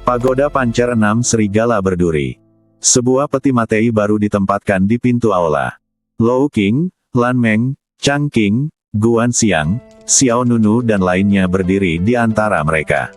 Pagoda Pancer 6 Serigala Berduri. Sebuah peti matei baru ditempatkan di pintu aula. Lou Qing, Lan Meng, Chang Qing, Guan Xiang, Xiao Nunu dan lainnya berdiri di antara mereka.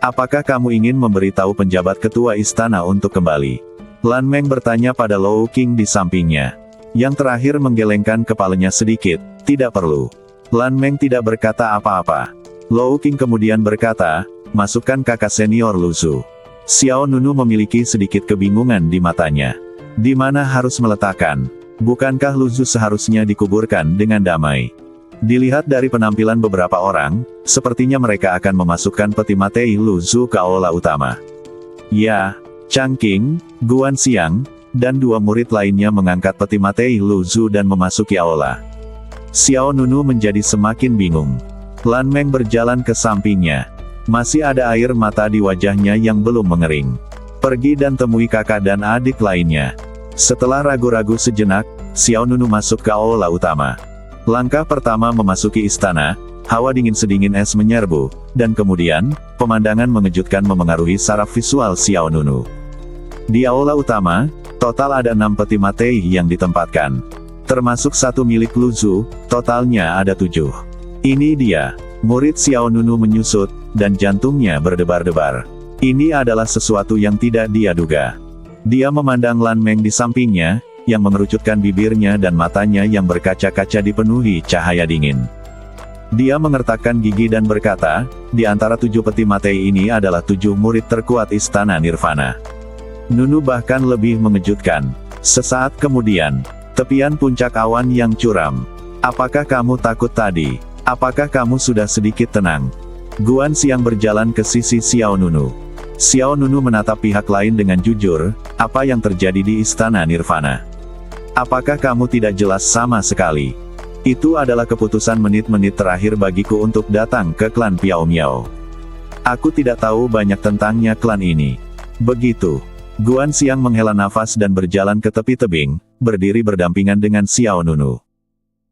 Apakah kamu ingin memberitahu penjabat ketua istana untuk kembali? Lan Meng bertanya pada Lou Qing di sampingnya. Yang terakhir menggelengkan kepalanya sedikit, tidak perlu. Lan Meng tidak berkata apa-apa. Lou Qing kemudian berkata, masukkan kakak senior Lu Su. Xiao Nunu memiliki sedikit kebingungan di matanya. Di mana harus meletakkan? Bukankah Lu Su seharusnya dikuburkan dengan damai? Dilihat dari penampilan beberapa orang, sepertinya mereka akan memasukkan peti matei Lu Su ke aula utama. Ya, Chang Qing, Guan Xiang, dan dua murid lainnya mengangkat peti matei Lu Su dan memasuki aula. Xiao Nunu menjadi semakin bingung. Lan Meng berjalan ke sampingnya. Masih ada air mata di wajahnya yang belum mengering. Pergi dan temui kakak dan adik lainnya. Setelah ragu-ragu sejenak, Xiao Nunu masuk ke aula utama. Langkah pertama memasuki istana, hawa dingin sedingin es menyerbu, dan kemudian, pemandangan mengejutkan memengaruhi saraf visual Xiao Nunu. Di aula utama, total ada 6 peti matei yang ditempatkan. Termasuk satu milik Lu Su, totalnya ada 7. Ini dia. Murid Xiao Nunu menyusut, dan jantungnya berdebar-debar. Ini adalah sesuatu yang tidak dia duga. Dia memandang Lan Meng di sampingnya, yang mengerucutkan bibirnya dan matanya yang berkaca-kaca dipenuhi cahaya dingin. Dia mengertakkan gigi dan berkata, di antara 7 peti matei ini adalah 7 murid terkuat Istana Nirvana. Nunu bahkan lebih mengejutkan. Sesaat kemudian, tepian puncak awan yang curam. Apakah kamu takut tadi? Apakah kamu sudah sedikit tenang? Guan Xiang berjalan ke sisi Xiao Nunu. Xiao Nunu menatap pihak lain dengan jujur, apa yang terjadi di Istana Nirvana? Apakah kamu tidak jelas sama sekali? Itu adalah keputusan menit-menit terakhir bagiku untuk datang ke klan Piao Miao. Aku tidak tahu banyak tentangnya klan ini. Begitu. Guan Xiang menghela nafas dan berjalan ke tepi tebing, berdiri berdampingan dengan Xiao Nunu.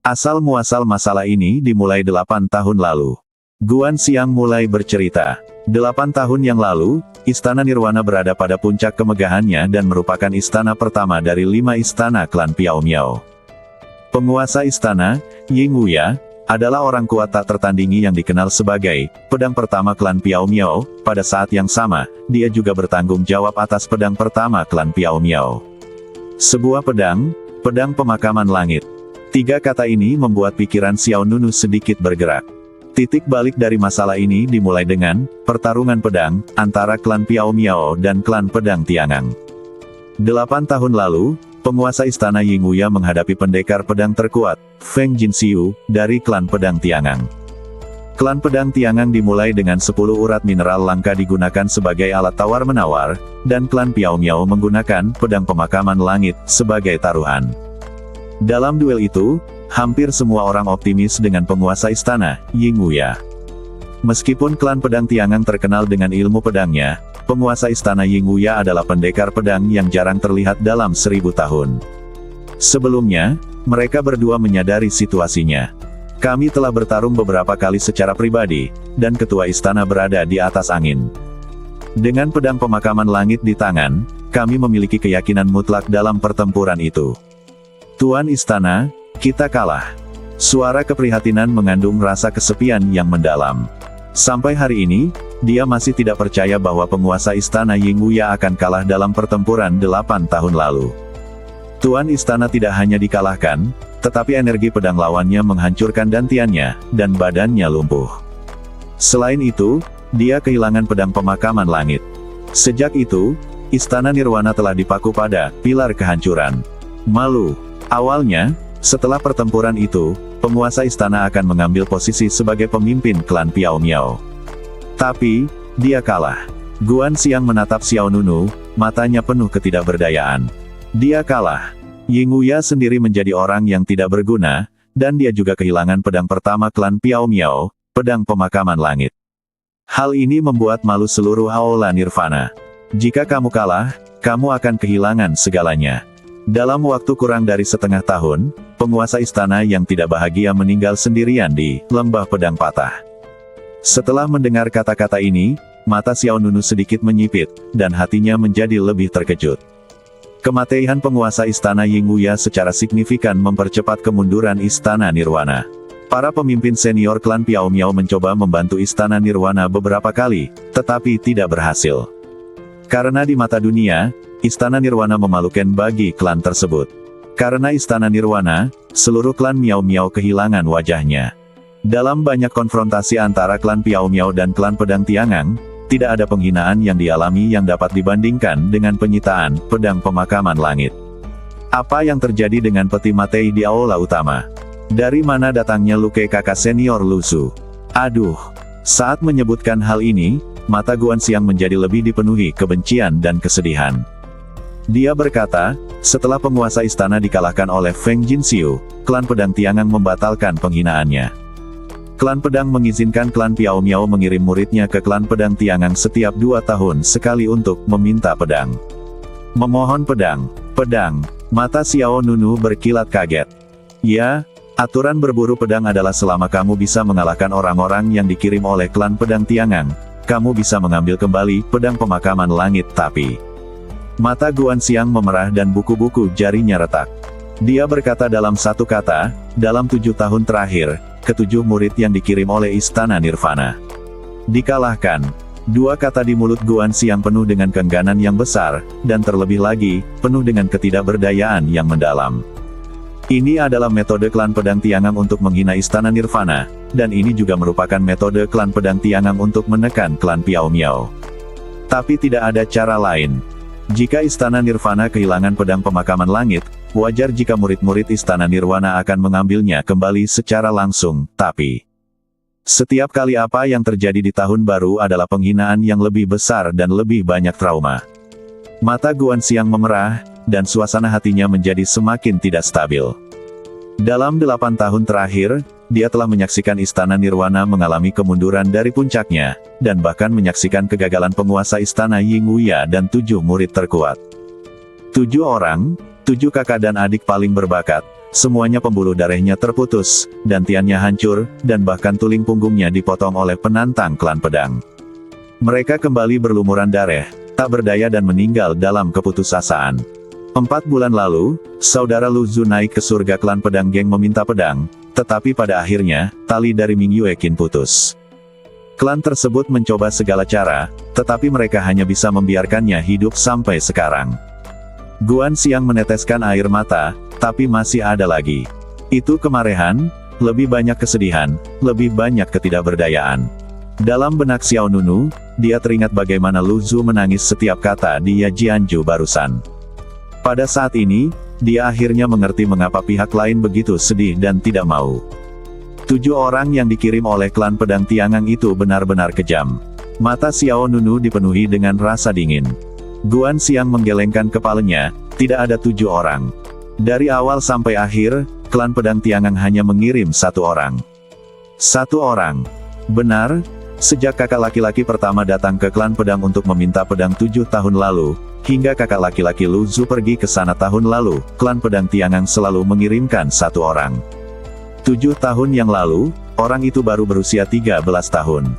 Asal-muasal masalah ini dimulai 8 tahun lalu. Guan Xiang mulai bercerita. 8 tahun yang lalu, Istana Nirwana berada pada puncak kemegahannya dan merupakan istana pertama dari 5 istana klan Piao Miao. Penguasa istana, Ying Wuya, adalah orang kuat tak tertandingi yang dikenal sebagai pedang pertama klan Piao Miao. Pada saat yang sama, dia juga bertanggung jawab atas pedang pertama klan Piao Miao. Sebuah pedang pemakaman langit. 3 kata ini membuat pikiran Xiao Nunu sedikit bergerak. Titik balik dari masalah ini dimulai dengan pertarungan pedang antara klan Piao Miao dan klan pedang Tiangang. 8 tahun lalu, penguasa istana Ying Wuya menghadapi pendekar pedang terkuat, Feng Jinxiu, dari klan pedang Tiangang. Klan pedang Tiangang dimulai dengan 10 urat mineral langka digunakan sebagai alat tawar-menawar, dan klan Piao Miao menggunakan pedang pemakaman langit sebagai taruhan. Dalam duel itu, hampir semua orang optimis dengan penguasa istana, Ying Wuya. Meskipun klan pedang Tiangang terkenal dengan ilmu pedangnya, penguasa istana Ying Wuya adalah pendekar pedang yang jarang terlihat dalam 1000 tahun. Sebelumnya, mereka berdua menyadari situasinya. Kami telah bertarung beberapa kali secara pribadi, dan ketua istana berada di atas angin. Dengan pedang pemakaman langit di tangan, kami memiliki keyakinan mutlak dalam pertempuran itu. Tuan istana, kita kalah. Suara keprihatinan mengandung rasa kesepian yang mendalam. Sampai hari ini, dia masih tidak percaya bahwa penguasa istana Ying Wuya akan kalah dalam pertempuran 8 tahun lalu. Tuan istana tidak hanya dikalahkan, tetapi energi pedang lawannya menghancurkan dantiannya, dan badannya lumpuh. Selain itu, dia kehilangan pedang pemakaman langit. Sejak itu, Istana Nirwana telah dipaku pada pilar kehancuran. Malu. Awalnya, setelah pertempuran itu, penguasa istana akan mengambil posisi sebagai pemimpin klan Piao Miao. Tapi, dia kalah. Guan Xiang menatap Xiao Nunu, matanya penuh ketidakberdayaan. Dia kalah. Ying Wuya sendiri menjadi orang yang tidak berguna, dan dia juga kehilangan pedang pertama klan Piao Miao, pedang pemakaman langit. Hal ini membuat malu seluruh aula Nirvana. Jika kamu kalah, kamu akan kehilangan segalanya. Dalam waktu kurang dari setengah tahun, penguasa istana yang tidak bahagia meninggal sendirian di Lembah Pedang Patah. Setelah mendengar kata-kata ini, mata Xiao Nunu sedikit menyipit, dan hatinya menjadi lebih terkejut. Kematian penguasa Istana Yingwuya secara signifikan mempercepat kemunduran Istana Nirwana. Para pemimpin senior klan Piao Miao mencoba membantu Istana Nirwana beberapa kali, tetapi tidak berhasil. Karena di mata dunia, Istana Nirwana memalukan bagi klan tersebut. Karena Istana Nirwana, seluruh klan Miao Miao kehilangan wajahnya. Dalam banyak konfrontasi antara klan Piao Miao dan klan Pedang Tiangang, tidak ada penghinaan yang dialami yang dapat dibandingkan dengan penyitaan pedang pemakaman langit. Apa yang terjadi dengan peti mati di aula utama? Dari mana datangnya luka kakak senior Lu Su? Aduh! Saat menyebutkan hal ini, mata Guanxiang menjadi lebih dipenuhi kebencian dan kesedihan. Dia berkata, setelah penguasa istana dikalahkan oleh Feng Jinxiu, klan Pedang Tiangang membatalkan penghinaannya. Klan Pedang mengizinkan klan Piao Miao mengirim muridnya ke klan Pedang Tiangang setiap 2 tahun sekali untuk meminta pedang. Memohon pedang. Pedang. Mata Xiao Nunu berkilat kaget. Ya, aturan berburu pedang adalah selama kamu bisa mengalahkan orang-orang yang dikirim oleh klan Pedang Tiangang, kamu bisa mengambil kembali pedang pemakaman langit tapi... Mata Guanxiang memerah dan buku-buku jarinya retak. Dia berkata dalam satu kata, dalam 7 tahun terakhir, ke-7 murid yang dikirim oleh Istana Nirvana dikalahkan. 2 kata di mulut Guanxiang penuh dengan keengganan yang besar, dan terlebih lagi, penuh dengan ketidakberdayaan yang mendalam. Ini adalah metode klan Pedang Tiangang untuk menghina Istana Nirvana, dan ini juga merupakan metode klan Pedang Tiangang untuk menekan klan Piao Miao. Tapi tidak ada cara lain. Jika Istana Nirvana kehilangan pedang pemakaman langit, wajar jika murid-murid Istana Nirwana akan mengambilnya kembali secara langsung, tapi... Setiap kali apa yang terjadi di tahun baru adalah penghinaan yang lebih besar dan lebih banyak trauma. Mata Guanxiang memerah, dan suasana hatinya menjadi semakin tidak stabil. Dalam 8 tahun terakhir, dia telah menyaksikan Istana Nirwana mengalami kemunduran dari puncaknya, dan bahkan menyaksikan kegagalan penguasa Istana Yingwuya dan 7 murid terkuat. 7 orang, 7 kakak dan adik paling berbakat, semuanya pembuluh darahnya terputus, dantiannya hancur, dan bahkan tulang punggungnya dipotong oleh penantang klan pedang. Mereka kembali berlumuran darah, tak berdaya dan meninggal dalam keputusasaan. 4 bulan lalu, saudara Lu Zu naik ke surga klan pedang geng meminta pedang, tetapi pada akhirnya, tali dari Ming Yueqin putus. Klan tersebut mencoba segala cara, tetapi mereka hanya bisa membiarkannya hidup sampai sekarang. Guanxiang meneteskan air mata, tapi masih ada lagi. Itu kemarahan, lebih banyak kesedihan, lebih banyak ketidakberdayaan. Dalam benak Xiao Nunu, dia teringat bagaimana Lu Zu menangis setiap kata di Yajianju barusan. Pada saat ini, dia akhirnya mengerti mengapa pihak lain begitu sedih dan tidak mau. 7 orang yang dikirim oleh klan Pedang Tiangang itu benar-benar kejam. Mata Xiao Nunu dipenuhi dengan rasa dingin. Guanxiang menggelengkan kepalanya, tidak ada 7 orang. Dari awal sampai akhir, klan Pedang Tiangang hanya mengirim 1 orang. 1 orang. Benar, sejak kakak laki-laki pertama datang ke klan pedang untuk meminta pedang 7 tahun lalu, hingga kakak laki-laki Lu Zu pergi ke sana tahun lalu, klan Pedang Tiangang selalu mengirimkan 1 orang. 7 tahun yang lalu, orang itu baru berusia 13 tahun.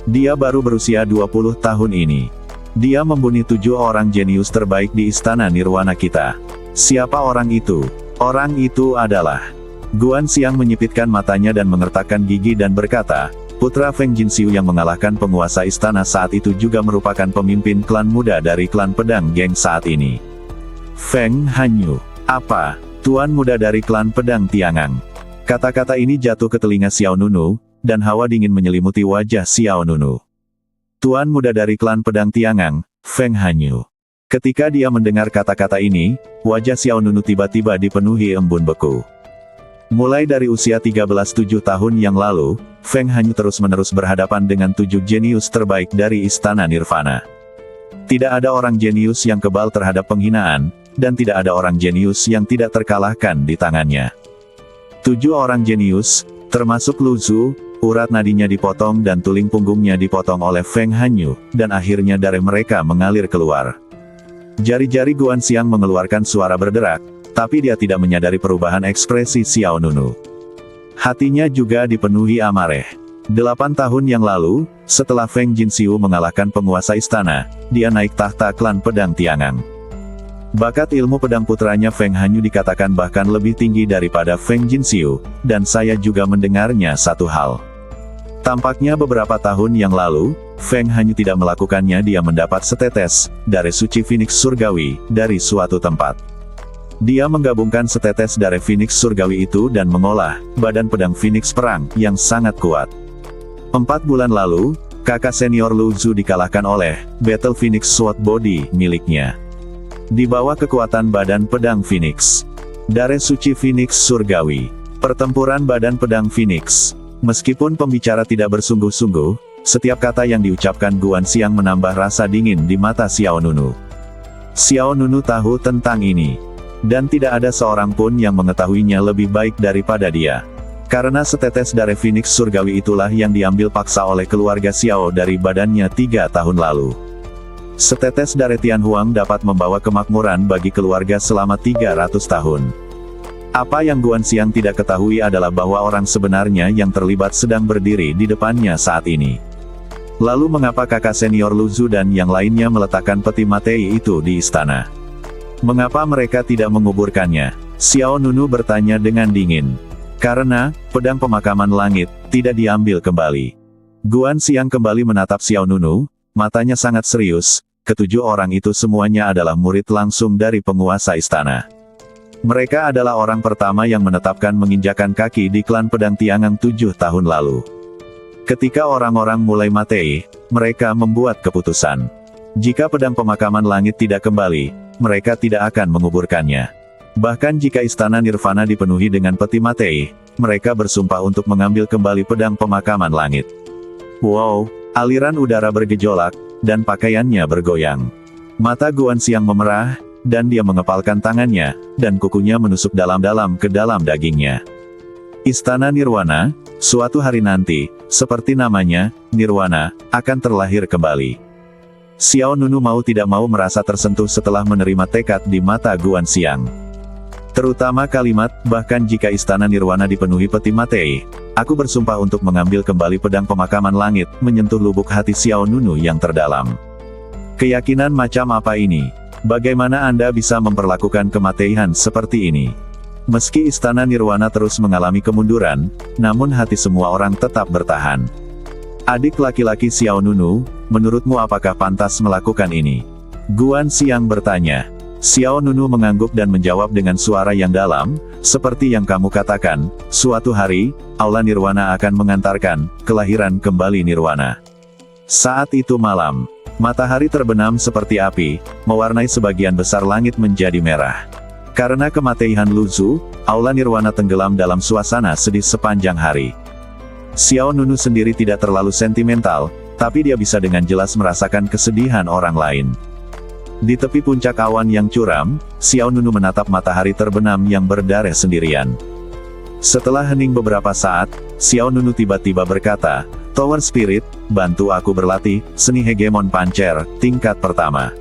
Dia baru berusia 20 tahun ini. Dia membunuh 7 orang jenius terbaik di Istana Nirwana kita. Siapa orang itu? Orang itu adalah... Guanxiang menyipitkan matanya dan mengertakkan gigi dan berkata, putra Feng Jinxiu yang mengalahkan penguasa istana saat itu juga merupakan pemimpin klan muda dari klan pedang geng saat ini. Feng Hanyu. Apa? Tuan muda dari klan Pedang Tiangang. Kata-kata ini jatuh ke telinga Xiao Nunu, dan hawa dingin menyelimuti wajah Xiao Nunu. Tuan muda dari klan Pedang Tiangang, Feng Hanyu. Ketika dia mendengar kata-kata ini, wajah Xiao Nunu tiba-tiba dipenuhi embun beku. Mulai dari usia 13-7 tahun yang lalu, Feng Hanyu terus-menerus berhadapan dengan 7 jenius terbaik dari Istana Nirvana. Tidak ada orang jenius yang kebal terhadap penghinaan, dan tidak ada orang jenius yang tidak terkalahkan di tangannya. 7 orang jenius, termasuk Lu Zu, urat nadinya dipotong dan tulang punggungnya dipotong oleh Feng Hanyu, dan akhirnya darah mereka mengalir keluar. Jari-jari Guanxiang mengeluarkan suara berderak, tapi dia tidak menyadari perubahan ekspresi Xiao Nunu. Hatinya juga dipenuhi amarah. 8 tahun yang lalu, setelah Feng Jinxiu mengalahkan penguasa istana, dia naik tahta klan pedang Tiangang. Bakat ilmu pedang putranya Feng Hanyu dikatakan bahkan lebih tinggi daripada Feng Jinxiu, dan saya juga mendengarnya satu hal. Tampaknya beberapa tahun yang lalu, Feng Hanyu tidak melakukannya. Dia mendapat setetes darah suci Phoenix Surgawi dari suatu tempat. Dia menggabungkan setetes darah Phoenix Surgawi itu dan mengolah badan pedang Phoenix perang yang sangat kuat. 4 bulan lalu, kakak senior Lu Zhu dikalahkan oleh Battle Phoenix Sword Body miliknya. Di bawah kekuatan badan pedang Phoenix, darah suci Phoenix Surgawi, pertempuran badan pedang Phoenix. Meskipun pembicara tidak bersungguh-sungguh, setiap kata yang diucapkan Guan Xiang menambah rasa dingin di mata Xiao Nunu. Xiao Nunu tahu tentang ini. Dan tidak ada seorang pun yang mengetahuinya lebih baik daripada dia. Karena setetes darah Phoenix Surgawi itulah yang diambil paksa oleh keluarga Xiao dari badannya 3 tahun lalu. Setetes darah Tian Huang dapat membawa kemakmuran bagi keluarga selama 300 tahun. Apa yang Guan Xiang tidak ketahui adalah bahwa orang sebenarnya yang terlibat sedang berdiri di depannya saat ini. Lalu mengapa kakak senior Lu Zhu dan yang lainnya meletakkan peti matei itu di istana? Mengapa mereka tidak menguburkannya? Xiao Nunu bertanya dengan dingin. Karena, pedang pemakaman langit, tidak diambil kembali. Guan Xiang kembali menatap Xiao Nunu, matanya sangat serius. Ketujuh orang itu semuanya adalah murid langsung dari penguasa istana. Mereka adalah orang pertama yang menetapkan menginjakan kaki di klan pedang Tiangang 7 tahun lalu. Ketika orang-orang mulai mati, mereka membuat keputusan. Jika pedang pemakaman langit tidak kembali, mereka tidak akan menguburkannya. Bahkan jika istana Nirvana dipenuhi dengan peti matei, mereka bersumpah untuk mengambil kembali pedang pemakaman langit. Wow, aliran udara bergejolak, dan pakaiannya bergoyang. Mata Guan Xiang memerah, dan dia mengepalkan tangannya, dan kukunya menusuk dalam-dalam ke dalam dagingnya. Istana Nirwana, suatu hari nanti, seperti namanya, Nirwana, akan terlahir kembali. Xiao Nunu mau tidak mau merasa tersentuh setelah menerima tekad di mata Guan Xiang. Terutama kalimat, bahkan jika istana Nirwana dipenuhi peti matei, aku bersumpah untuk mengambil kembali pedang pemakaman langit, menyentuh lubuk hati Xiao Nunu yang terdalam. Keyakinan macam apa ini? Bagaimana Anda bisa memperlakukan kematian seperti ini? Meski istana Nirwana terus mengalami kemunduran, namun hati semua orang tetap bertahan. Adik laki-laki Xiao Nunu, menurutmu apakah pantas melakukan ini? Guan Xiang bertanya. Xiao Nunu mengangguk dan menjawab dengan suara yang dalam, seperti yang kamu katakan, suatu hari, Aula Nirwana akan mengantarkan kelahiran kembali Nirwana. Saat itu malam, matahari terbenam seperti api, mewarnai sebagian besar langit menjadi merah. Karena kematian Lu Zhu, Aula Nirwana tenggelam dalam suasana sedih sepanjang hari. Xiao Nunu sendiri tidak terlalu sentimental, tapi dia bisa dengan jelas merasakan kesedihan orang lain. Di tepi puncak awan yang curam, Xiao Nunu menatap matahari terbenam yang berdarah sendirian. Setelah hening beberapa saat, Xiao Nunu tiba-tiba berkata, Tower Spirit, bantu aku berlatih, seni hegemon pancer, tingkat pertama.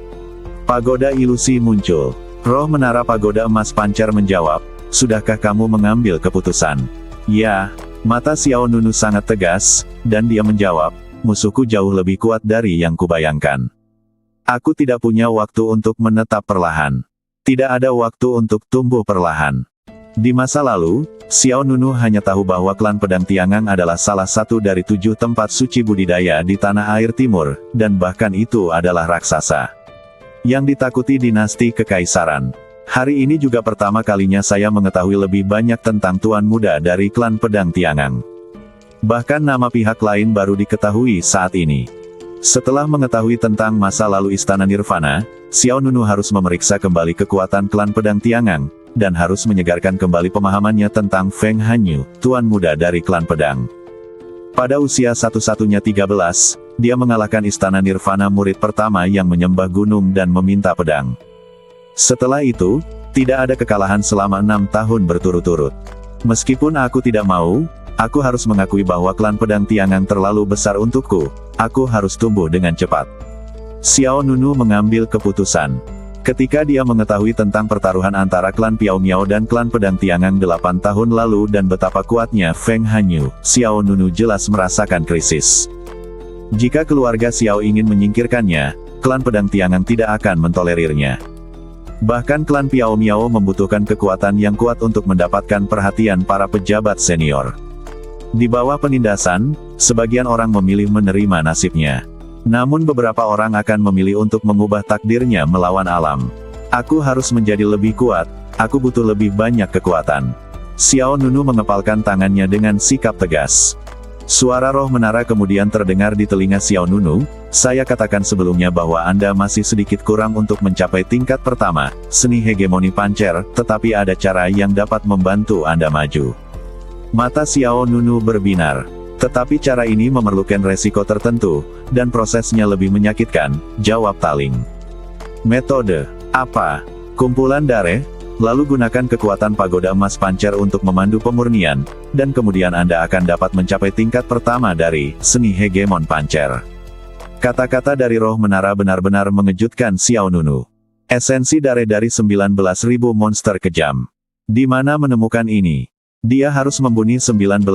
Pagoda ilusi muncul. Roh menara pagoda emas pancer menjawab, sudahkah kamu mengambil keputusan? Ya. Mata Xiao Nunu sangat tegas, dan dia menjawab, musuhku jauh lebih kuat dari yang kubayangkan. Aku tidak punya waktu untuk menetap perlahan. Tidak ada waktu untuk tumbuh perlahan. Di masa lalu, Xiao Nunu hanya tahu bahwa klan pedang Tiangang adalah salah satu dari 7 tempat suci budidaya di tanah air timur, dan bahkan itu adalah raksasa yang ditakuti dinasti kekaisaran. Hari ini juga pertama kalinya saya mengetahui lebih banyak tentang Tuan Muda dari klan pedang Tiangang. Bahkan nama pihak lain baru diketahui saat ini. Setelah mengetahui tentang masa lalu Istana Nirvana, Xiao Nunu harus memeriksa kembali kekuatan klan pedang Tiangang, dan harus menyegarkan kembali pemahamannya tentang Feng Hanyu, Tuan Muda dari klan pedang. Pada usia satu-satunya 13, dia mengalahkan Istana Nirvana murid pertama yang menyembah gunung dan meminta pedang. Setelah itu, tidak ada kekalahan selama 6 tahun berturut-turut. Meskipun aku tidak mau, aku harus mengakui bahwa klan pedang Tiangang terlalu besar untukku, aku harus tumbuh dengan cepat. Xiao Nunu mengambil keputusan. Ketika dia mengetahui tentang pertaruhan antara klan Piao Miao dan klan Pedang Tiangang 8 tahun lalu dan betapa kuatnya Feng Hanyu, Xiao Nunu jelas merasakan krisis. Jika keluarga Xiao ingin menyingkirkannya, klan Pedang Tiangang tidak akan mentolerirnya. Bahkan klan Piao Miao membutuhkan kekuatan yang kuat untuk mendapatkan perhatian para pejabat senior. Di bawah penindasan, sebagian orang memilih menerima nasibnya. Namun beberapa orang akan memilih untuk mengubah takdirnya melawan alam. Aku harus menjadi lebih kuat, aku butuh lebih banyak kekuatan. Xiao Nunu mengepalkan tangannya dengan sikap tegas. Suara roh menara kemudian terdengar di telinga Xiao Nunu, saya katakan sebelumnya bahwa Anda masih sedikit kurang untuk mencapai tingkat pertama, seni hegemoni pancer, tetapi ada cara yang dapat membantu Anda maju. Mata Xiao Nunu berbinar. Tetapi cara ini memerlukan resiko tertentu, dan prosesnya lebih menyakitkan, jawab Taling. Metode apa? Kumpulan darah, lalu gunakan kekuatan pagoda emas pancer untuk memandu pemurnian, dan kemudian Anda akan dapat mencapai tingkat pertama dari seni hegemon pancer. Kata-kata dari roh menara benar-benar mengejutkan Xiao Nunu. Esensi darah dari 19.000 monster kejam. Di mana menemukan ini? Dia harus membunuh 19.000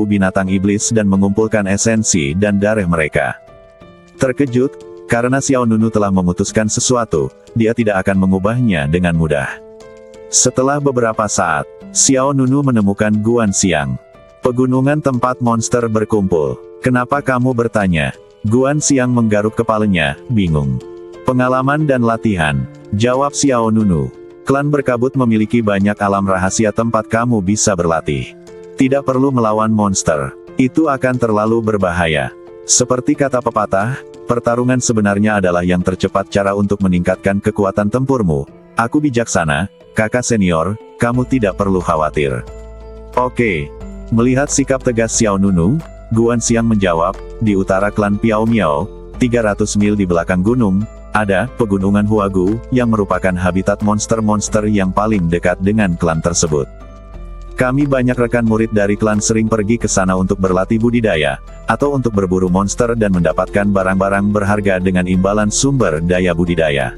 binatang iblis dan mengumpulkan esensi dan darah mereka. Terkejut, karena Xiao Nunu telah memutuskan sesuatu, dia tidak akan mengubahnya dengan mudah. Setelah beberapa saat, Xiao Nunu menemukan Guan Xiang. Pegunungan tempat monster berkumpul. Kenapa kamu bertanya? Guan Xiang menggaruk kepalanya, bingung. Pengalaman dan latihan, jawab Xiao Nunu. Klan berkabut memiliki banyak alam rahasia tempat kamu bisa berlatih. Tidak perlu melawan monster. Itu akan terlalu berbahaya. Seperti kata pepatah, pertarungan sebenarnya adalah yang tercepat cara untuk meningkatkan kekuatan tempurmu. Aku bijaksana, kakak senior, kamu tidak perlu khawatir. Oke. Melihat sikap tegas Xiao Nunu, Guan Xiang menjawab, di utara klan Piao Miao, 300 mil di belakang gunung, ada pegunungan Huagu, yang merupakan habitat monster-monster yang paling dekat dengan klan tersebut. Kami banyak rekan murid dari klan sering pergi ke sana untuk berlatih budidaya, atau untuk berburu monster dan mendapatkan barang-barang berharga dengan imbalan sumber daya budidaya.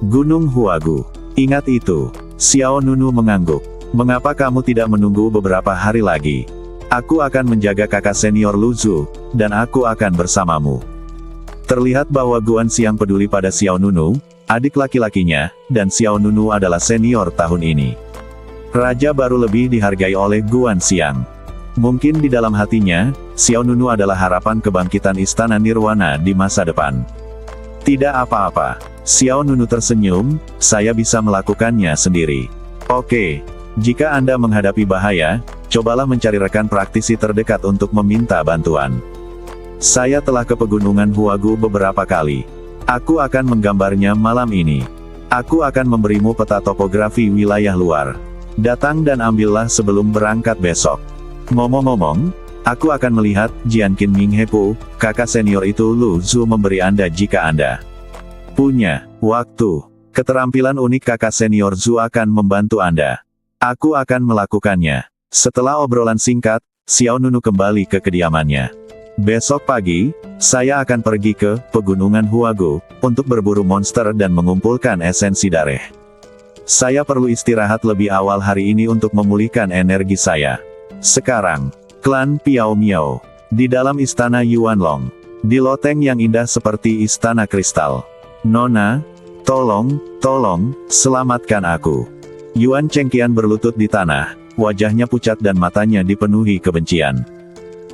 Gunung Huagu. Ingat itu. Xiao Nunu mengangguk. Mengapa kamu tidak menunggu beberapa hari lagi? Aku akan menjaga kakak senior Lu Zhu, dan aku akan bersamamu. Terlihat bahwa Guan Xiang peduli pada Xiao Nunu, adik laki-lakinya, dan Xiao Nunu adalah senior tahun ini. Raja baru lebih dihargai oleh Guan Xiang. Mungkin di dalam hatinya, Xiao Nunu adalah harapan kebangkitan istana Nirwana di masa depan. Tidak apa-apa. Xiao Nunu tersenyum, saya bisa melakukannya sendiri. Oke. Jika Anda menghadapi bahaya, cobalah mencari rekan praktisi terdekat untuk meminta bantuan. Saya telah ke pegunungan Huagu beberapa kali. Aku akan menggambarnya malam ini. Aku akan memberimu peta topografi wilayah luar. Datang dan ambillah sebelum berangkat besok. Ngomong-ngomong, aku akan melihat Jianqin Minghepu, kakak senior itu Lu Zhu memberi Anda jika Anda punya waktu. Keterampilan unik kakak senior Zhu akan membantu Anda. Aku akan melakukannya. Setelah obrolan singkat, Xiao Nunu kembali ke kediamannya. Besok pagi, saya akan pergi ke pegunungan Huagu untuk berburu monster dan mengumpulkan esensi darah. Saya perlu istirahat lebih awal hari ini untuk memulihkan energi saya. Sekarang, klan Piao Miao di dalam istana Yuanlong, di loteng yang indah seperti istana kristal. Nona, tolong, selamatkan aku. Yuan Chengqian berlutut di tanah, wajahnya pucat dan matanya dipenuhi kebencian.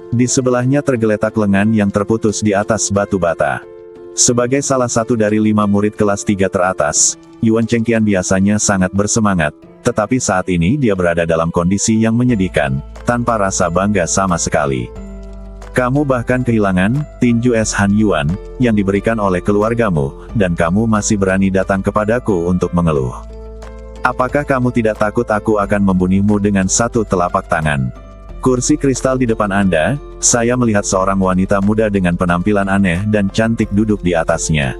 Di sebelahnya tergeletak lengan yang terputus di atas batu bata. Sebagai salah satu dari 5 murid kelas 3 teratas, Yuan Chengqian biasanya sangat bersemangat, tetapi saat ini dia berada dalam kondisi yang menyedihkan, tanpa rasa bangga sama sekali. Kamu bahkan kehilangan tinju es Han Yuan, yang diberikan oleh keluargamu, dan kamu masih berani datang kepadaku untuk mengeluh. Apakah kamu tidak takut aku akan membunuhmu dengan satu telapak tangan? Kursi kristal di depan Anda, saya melihat seorang wanita muda dengan penampilan aneh dan cantik duduk di atasnya.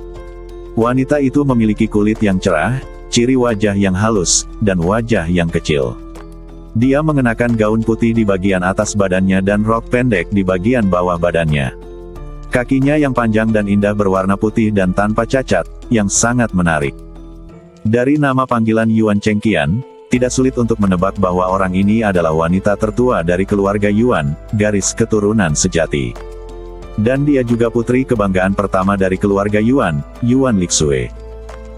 Wanita itu memiliki kulit yang cerah, ciri wajah yang halus, dan wajah yang kecil. Dia mengenakan gaun putih di bagian atas badannya dan rok pendek di bagian bawah badannya. Kakinya yang panjang dan indah berwarna putih dan tanpa cacat, yang sangat menarik. Dari nama panggilan Yuan Chengqian, tidak sulit untuk menebak bahwa orang ini adalah wanita tertua dari keluarga Yuan, garis keturunan sejati. Dan dia juga putri kebanggaan pertama dari keluarga Yuan, Yuan Lixue.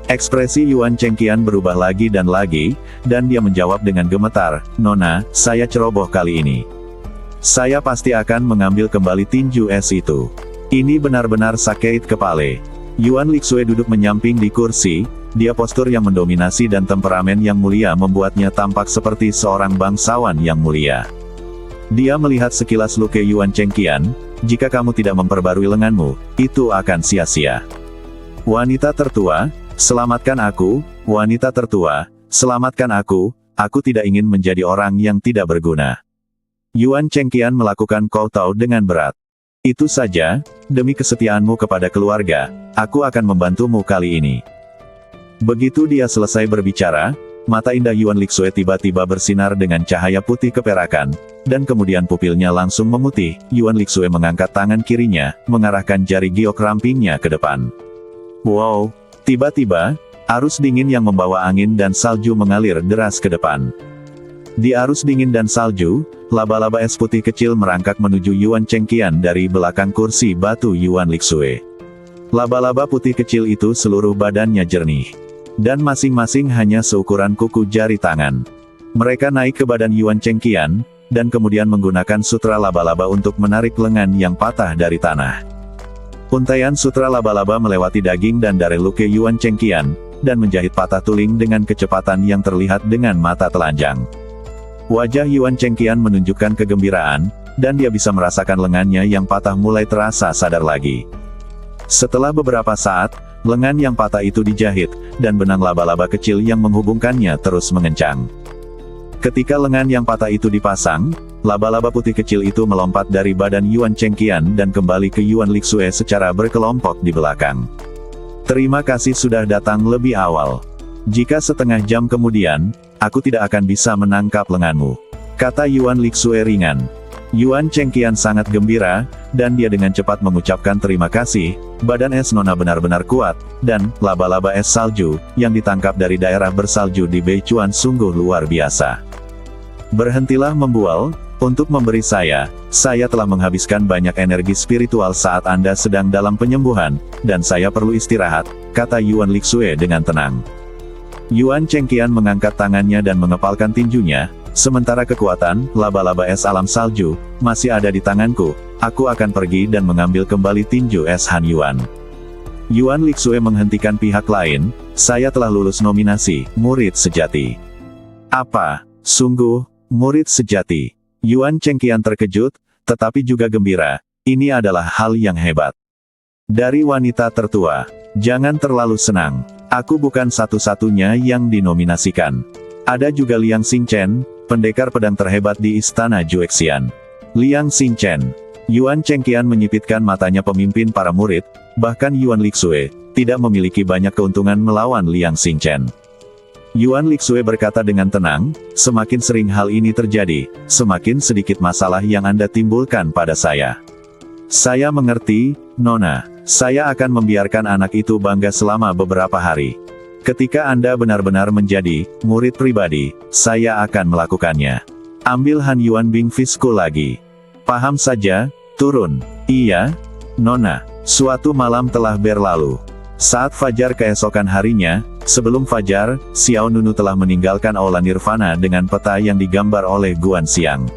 Ekspresi Yuan Chengqian berubah lagi, dan dia menjawab dengan gemetar, "Nona, saya ceroboh kali ini. Saya pasti akan mengambil kembali tinju es itu." Ini benar-benar sakit kepala. Yuan Lixue duduk menyamping di kursi, dia postur yang mendominasi dan temperamen yang mulia membuatnya tampak seperti seorang bangsawan yang mulia. Dia melihat sekilas luka Yuan Chengqian, "Jika kamu tidak memperbarui lenganmu, itu akan sia-sia. Wanita tertua, selamatkan aku, wanita tertua, selamatkan aku tidak ingin menjadi orang yang tidak berguna." Yuan Chengqian melakukan kowtow dengan berat. "Itu saja, demi kesetiaanmu kepada keluarga, aku akan membantumu kali ini." Begitu dia selesai berbicara, mata indah Yuan Lixue tiba-tiba bersinar dengan cahaya putih keperakan, dan kemudian pupilnya langsung memutih. Yuan Lixue mengangkat tangan kirinya, mengarahkan jari giok rampingnya ke depan. Wow! Tiba-tiba, arus dingin yang membawa angin dan salju mengalir deras ke depan. Di arus dingin dan salju, laba-laba es putih kecil merangkak menuju Yuan Chengqian dari belakang kursi batu Yuan Lixue. Laba-laba putih kecil itu seluruh badannya jernih. Dan masing-masing hanya seukuran kuku jari tangan. Mereka naik ke badan Yuan Chengqian, dan kemudian menggunakan sutra laba-laba untuk menarik lengan yang patah dari tanah. Untaian sutra laba-laba melewati daging dan darah luka Yuan Chengqian, dan menjahit patah tulang dengan kecepatan yang terlihat dengan mata telanjang. Wajah Yuan Chengqian menunjukkan kegembiraan, dan dia bisa merasakan lengannya yang patah mulai terasa sadar lagi. Setelah beberapa saat, lengan yang patah itu dijahit, dan benang laba-laba kecil yang menghubungkannya terus mengencang. Ketika lengan yang patah itu dipasang, laba-laba putih kecil itu melompat dari badan Yuan Chengqian dan kembali ke Yuan Lixue secara berkelompok di belakang. "Terima kasih sudah datang lebih awal. Jika setengah jam kemudian, aku tidak akan bisa menangkap lenganmu," kata Yuan Lixue ringan. Yuan Chengqian sangat gembira, dan dia dengan cepat mengucapkan terima kasih. Badan es Nona benar-benar kuat, dan laba-laba es salju yang ditangkap dari daerah bersalju di Beichuan sungguh luar biasa. "Berhentilah membual, untuk memberi saya telah menghabiskan banyak energi spiritual saat Anda sedang dalam penyembuhan, dan saya perlu istirahat," kata Yuan Lixue dengan tenang. Yuan Chengqian mengangkat tangannya dan mengepalkan tinjunya, "Sementara kekuatan laba-laba es alam salju masih ada di tanganku, aku akan pergi dan mengambil kembali tinju es Han Yuan." Yuan Lixue menghentikan pihak lain, "Saya telah lulus nominasi murid sejati." "Apa? Sungguh, murid sejati?" Yuan Chengqian terkejut, tetapi juga gembira. Ini adalah hal yang hebat. Dari wanita tertua. Jangan terlalu senang. Aku bukan satu-satunya yang dinominasikan. Ada juga Liang Xingchen, pendekar pedang terhebat di istana Juexian. Liang Xingchen. Yuan Chengqian menyipitkan matanya. Pemimpin para murid, bahkan Yuan Lixue, tidak memiliki banyak keuntungan melawan Liang Xingchen. Yuan Lixue berkata dengan tenang, "Semakin sering hal ini terjadi, semakin sedikit masalah yang Anda timbulkan pada saya." "Saya mengerti, Nona. Saya akan membiarkan anak itu bangga selama beberapa hari. Ketika Anda benar-benar menjadi murid pribadi, saya akan melakukannya. Ambil Han Yuan Bing Fisku lagi. Paham saja, turun." "Iya, Nona." Suatu malam telah berlalu. Saat fajar keesokan harinya, sebelum fajar, Xiao Nunu telah meninggalkan Aula Nirvana dengan peta yang digambar oleh Guan Xiang.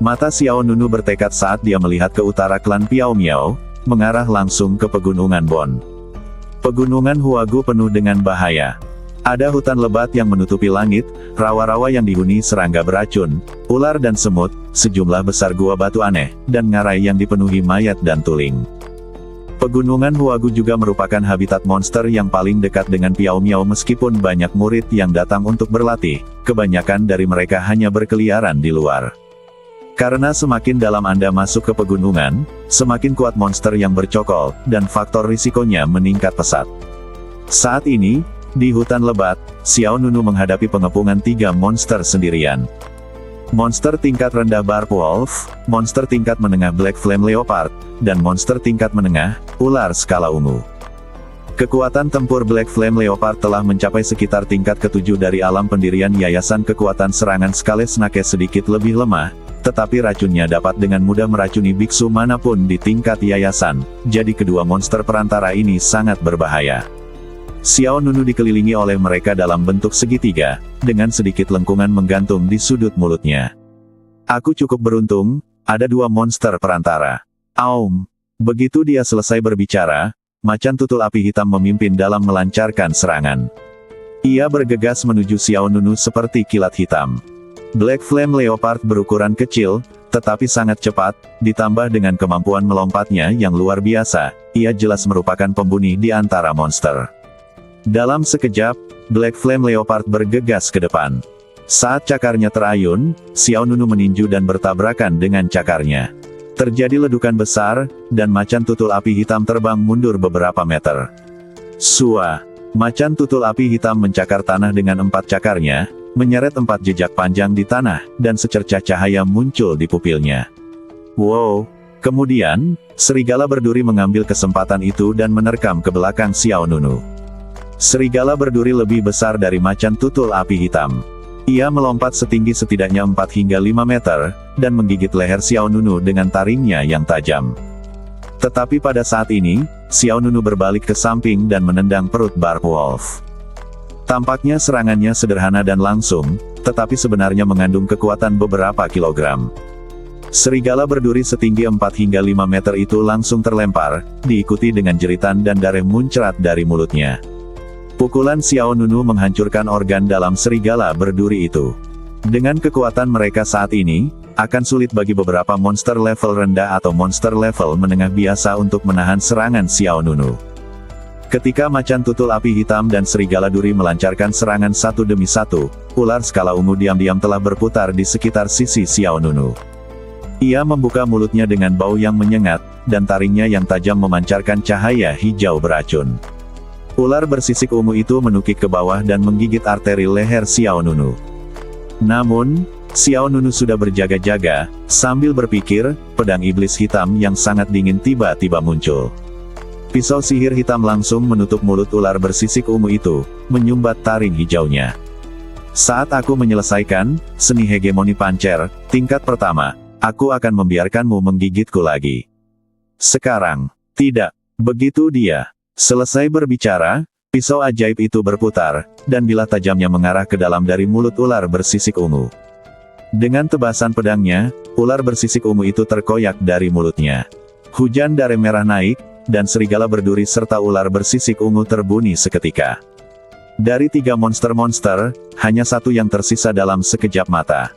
Mata Xiao Nunu bertekad saat dia melihat ke utara klan Piao Miao, mengarah langsung ke pegunungan Bon. Pegunungan Huagu penuh dengan bahaya. Ada hutan lebat yang menutupi langit, rawa-rawa yang dihuni serangga beracun, ular dan semut, sejumlah besar gua batu aneh, dan ngarai yang dipenuhi mayat dan tuling. Pegunungan Huagu juga merupakan habitat monster yang paling dekat dengan Piao Miao. Meskipun banyak murid yang datang untuk berlatih, kebanyakan dari mereka hanya berkeliaran di luar. Karena semakin dalam Anda masuk ke pegunungan, semakin kuat monster yang bercokol, dan faktor risikonya meningkat pesat. Saat ini, di hutan lebat, Xiao Nunu menghadapi pengepungan 3 monster sendirian. Monster tingkat rendah Barb Wolf, monster tingkat menengah Black Flame Leopard, dan monster tingkat menengah, ular skala ungu. Kekuatan tempur Black Flame Leopard telah mencapai sekitar tingkat ke-7 dari alam pendirian Yayasan. Kekuatan serangan Scale Snake sedikit lebih lemah, tetapi racunnya dapat dengan mudah meracuni biksu manapun di tingkat yayasan, jadi kedua monster perantara ini sangat berbahaya. Xiao Nunu dikelilingi oleh mereka dalam bentuk segitiga, dengan sedikit lengkungan menggantung di sudut mulutnya. Aku cukup beruntung, ada dua monster perantara. Aum. Begitu dia selesai berbicara, macan tutul api hitam memimpin dalam melancarkan serangan. Ia bergegas menuju Xiao Nunu seperti kilat hitam. Black Flame Leopard berukuran kecil, tetapi sangat cepat, ditambah dengan kemampuan melompatnya yang luar biasa, ia jelas merupakan pembunuh di antara monster. Dalam sekejap, Black Flame Leopard bergegas ke depan. Saat cakarnya terayun, Xiao Nunu meninju dan bertabrakan dengan cakarnya. Terjadi ledukan besar, dan macan tutul api hitam terbang mundur beberapa meter. Sua! Macan tutul api hitam mencakar tanah dengan 4 cakarnya, menyeret 4 jejak panjang di tanah, dan secercah cahaya muncul di pupilnya. Wow! Kemudian, serigala berduri mengambil kesempatan itu dan menerkam ke belakang Xiao Nunu. Serigala berduri lebih besar dari macan tutul api hitam. Ia melompat setinggi setidaknya 4 hingga 5 meter, dan menggigit leher Xiao Nunu dengan taringnya yang tajam. Tetapi pada saat ini, Xiao Nunu berbalik ke samping dan menendang perut Bark Wolf. Tampaknya serangannya sederhana dan langsung, tetapi sebenarnya mengandung kekuatan beberapa kilogram. Serigala berduri setinggi 4 hingga 5 meter itu langsung terlempar, diikuti dengan jeritan dan darah muncrat dari mulutnya. Pukulan Xiao Nunu menghancurkan organ dalam serigala berduri itu. Dengan kekuatan mereka saat ini, akan sulit bagi beberapa monster level rendah atau monster level menengah biasa untuk menahan serangan Xiao Nunu. Ketika macan tutul api hitam dan serigala duri melancarkan serangan satu demi satu, ular skala ungu diam-diam telah berputar di sekitar sisi Xiao Nunu. Ia membuka mulutnya dengan bau yang menyengat, dan taringnya yang tajam memancarkan cahaya hijau beracun. Ular bersisik ungu itu menukik ke bawah dan menggigit arteri leher Xiao Nunu. Namun, Xiao Nunu sudah berjaga-jaga, sambil berpikir, pedang iblis hitam yang sangat dingin tiba-tiba muncul. Pisau sihir hitam langsung menutup mulut ular bersisik ungu itu, menyumbat taring hijaunya. Saat aku menyelesaikan seni hegemoni pancer, tingkat pertama, aku akan membiarkanmu menggigitku lagi. Sekarang, tidak. Begitu dia selesai berbicara, pisau ajaib itu berputar, dan bilah tajamnya mengarah ke dalam dari mulut ular bersisik ungu. Dengan tebasan pedangnya, ular bersisik ungu itu terkoyak dari mulutnya. Hujan darah merah naik, dan serigala berduri serta ular bersisik ungu terbunuh seketika. Dari 3 monster-monster, hanya satu yang tersisa dalam sekejap mata.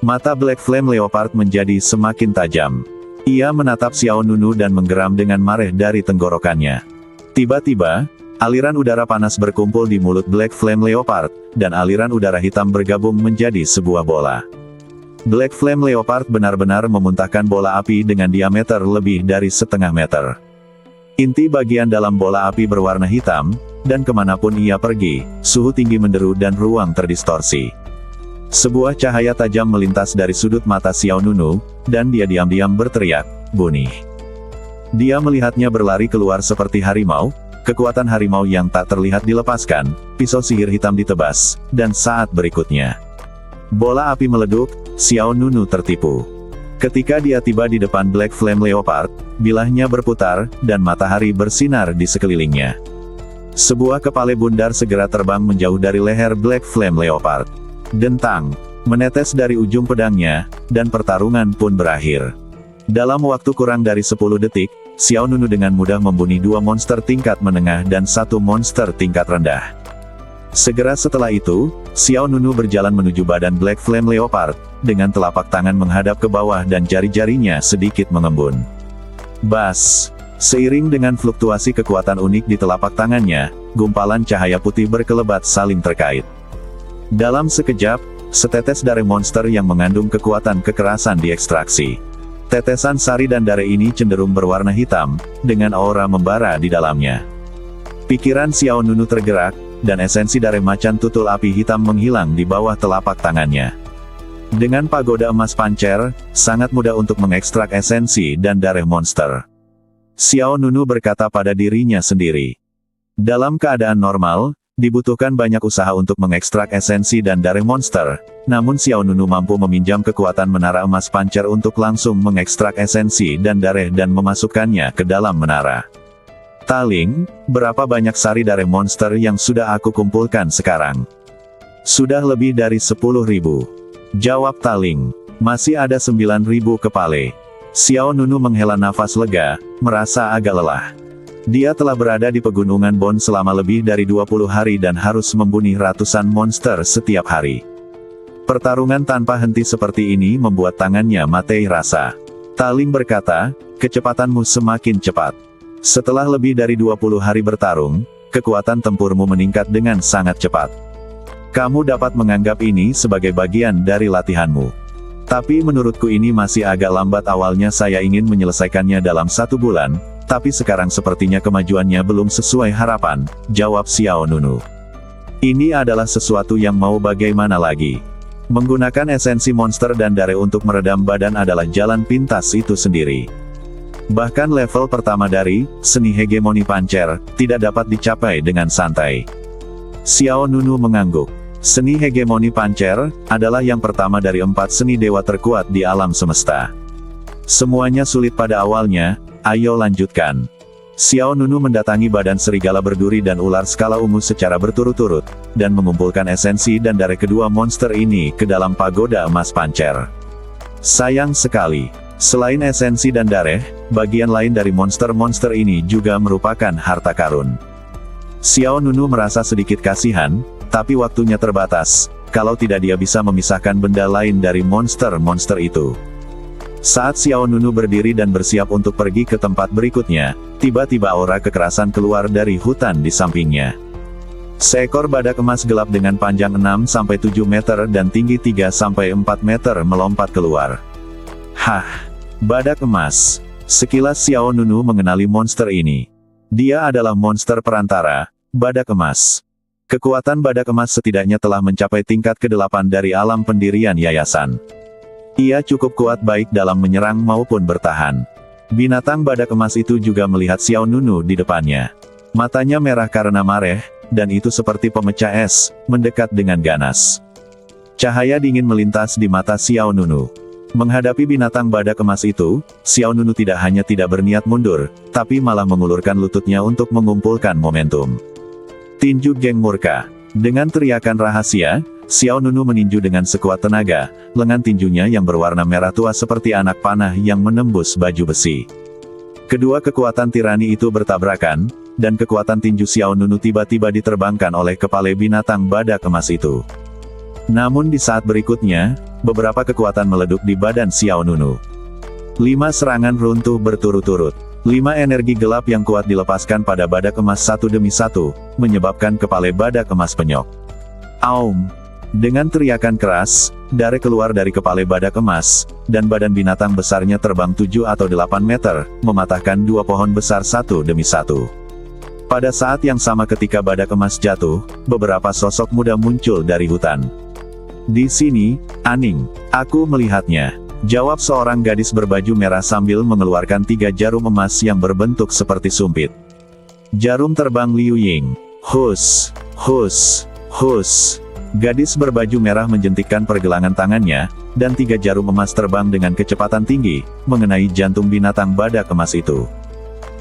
Mata Black Flame Leopard menjadi semakin tajam. Ia menatap Xiao Nunu dan menggeram dengan marah dari tenggorokannya. Tiba-tiba, aliran udara panas berkumpul di mulut Black Flame Leopard, dan aliran udara hitam bergabung menjadi sebuah bola. Black Flame Leopard benar-benar memuntahkan bola api dengan diameter lebih dari setengah meter. Inti bagian dalam bola api berwarna hitam, dan kemanapun ia pergi, suhu tinggi menderu dan ruang terdistorsi. Sebuah cahaya tajam melintas dari sudut mata Xiao Nunu, dan dia diam-diam berteriak, "Bunih!" Dia melihatnya berlari keluar seperti harimau, kekuatan harimau yang tak terlihat dilepaskan, pisau sihir hitam ditebas, dan saat berikutnya, bola api meleduk, Xiao Nunu tertipu. Ketika dia tiba di depan Black Flame Leopard, bilahnya berputar, dan matahari bersinar di sekelilingnya. Sebuah kepala bundar segera terbang menjauh dari leher Black Flame Leopard. Dentang menetes dari ujung pedangnya, dan pertarungan pun berakhir. Dalam waktu kurang dari 10 detik, Xiao Nunu dengan mudah membunuh 2 monster tingkat menengah dan 1 monster tingkat rendah. Segera setelah itu, Xiao Nunu berjalan menuju badan Black Flame Leopard, dengan telapak tangan menghadap ke bawah dan jari-jarinya sedikit mengembun. Bas! Seiring dengan fluktuasi kekuatan unik di telapak tangannya, gumpalan cahaya putih berkelebat saling terkait. Dalam sekejap, setetes darah monster yang mengandung kekuatan kekerasan diekstraksi. Tetesan sari dan darah ini cenderung berwarna hitam, dengan aura membara di dalamnya. Pikiran Xiao Nunu tergerak, dan esensi darah macan tutul api hitam menghilang di bawah telapak tangannya. Dengan pagoda emas pancer, sangat mudah untuk mengekstrak esensi dan darah monster. Xiao Nunu berkata pada dirinya sendiri. Dalam keadaan normal, dibutuhkan banyak usaha untuk mengekstrak esensi dan darah monster, namun Xiao Nunu mampu meminjam kekuatan menara emas pancer untuk langsung mengekstrak esensi dan darah dan memasukkannya ke dalam menara. Taling, berapa banyak sari darah monster yang sudah aku kumpulkan sekarang? Sudah lebih dari 10.000. Jawab Taling. Masih ada 9.000 kepala. Xiao Nunu menghela nafas lega, merasa agak lelah. Dia telah berada di pegunungan Bon selama lebih dari 20 hari dan harus membunuh ratusan monster setiap hari. Pertarungan tanpa henti seperti ini membuat tangannya mati rasa. Taling berkata, kecepatanmu semakin cepat. Setelah lebih dari 20 hari bertarung, kekuatan tempurmu meningkat dengan sangat cepat. Kamu dapat menganggap ini sebagai bagian dari latihanmu. Tapi menurutku ini masih agak lambat. Awalnya saya ingin menyelesaikannya dalam 1 bulan, tapi sekarang sepertinya kemajuannya belum sesuai harapan, jawab Xiao Nunu. Ini adalah sesuatu yang mau bagaimana lagi. Menggunakan esensi monster dan darah untuk meredam badan adalah jalan pintas itu sendiri. Bahkan level pertama dari seni hegemoni pancer tidak dapat dicapai dengan santai. Xiao Nunu mengangguk. Seni hegemoni pancer adalah yang pertama dari 4 seni dewa terkuat di alam semesta. Semuanya sulit pada awalnya. Ayo lanjutkan. Xiao Nunu mendatangi badan serigala berduri dan ular skala ungu secara berturut-turut, dan mengumpulkan esensi dan darah kedua monster ini ke dalam pagoda emas pancer. Sayang sekali, selain esensi dan darah, bagian lain dari monster-monster ini juga merupakan harta karun. Xiao Nunu merasa sedikit kasihan, tapi waktunya terbatas, kalau tidak dia bisa memisahkan benda lain dari monster-monster itu. Saat Xiao Nunu berdiri dan bersiap untuk pergi ke tempat berikutnya, tiba-tiba aura kekerasan keluar dari hutan di sampingnya. Seekor badak emas gelap dengan panjang 6-7 meter dan tinggi 3-4 meter melompat keluar. Hah! Badak emas. Sekilas Xiao Nunu mengenali monster ini. Dia adalah monster perantara, badak emas. Kekuatan badak emas setidaknya telah mencapai tingkat ke-8 dari alam pendirian yayasan. Ia cukup kuat baik dalam menyerang maupun bertahan. Binatang badak emas itu juga melihat Xiao Nunu di depannya. Matanya merah karena marah, dan itu seperti pemecah es, mendekat dengan ganas. Cahaya dingin melintas di mata Xiao Nunu. Menghadapi binatang badak emas itu, Xiao Nunu tidak hanya tidak berniat mundur, tapi malah mengulurkan lututnya untuk mengumpulkan momentum. Tinju geng murka. Dengan teriakan rahasia, Xiao Nunu meninju dengan sekuat tenaga, lengan tinjunya yang berwarna merah tua seperti anak panah yang menembus baju besi. Kedua kekuatan tirani itu bertabrakan, dan kekuatan tinju Xiao Nunu tiba-tiba diterbangkan oleh kepala binatang badak emas itu. Namun di saat berikutnya, beberapa kekuatan meleduk di badan Xiao Nunu. 5 serangan runtuh berturut-turut. 5 energi gelap yang kuat dilepaskan pada badak emas satu demi satu, menyebabkan kepala badak emas penyok. Aum! Dengan teriakan keras, darah keluar dari kepala badak emas, dan badan binatang besarnya terbang 7 atau 8 meter, mematahkan 2 pohon besar satu demi satu. Pada saat yang sama ketika badak emas jatuh, beberapa sosok muda muncul dari hutan. Di sini, Aning, aku melihatnya. Jawab seorang gadis berbaju merah sambil mengeluarkan 3 jarum emas yang berbentuk seperti sumpit. Jarum terbang Liu Ying. Hus, hus, hus. Gadis berbaju merah menjentikkan pergelangan tangannya, dan 3 jarum emas terbang dengan kecepatan tinggi, mengenai jantung binatang badak emas itu.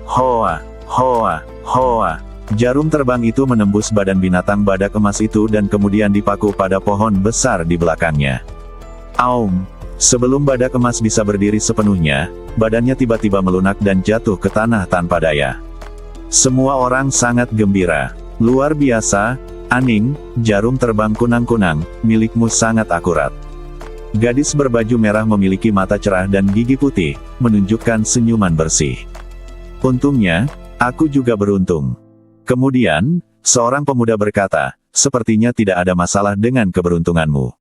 Hoa, hoa, hoa. Jarum terbang itu menembus badan binatang badak emas itu dan kemudian dipaku pada pohon besar di belakangnya. Aum! Sebelum badak emas bisa berdiri sepenuhnya, badannya tiba-tiba melunak dan jatuh ke tanah tanpa daya. Semua orang sangat gembira. Luar biasa, Aning, jarum terbang kunang-kunang, milikmu sangat akurat. Gadis berbaju merah memiliki mata cerah dan gigi putih, menunjukkan senyuman bersih. Untungnya, aku juga beruntung. Kemudian, seorang pemuda berkata, sepertinya tidak ada masalah dengan keberuntunganmu.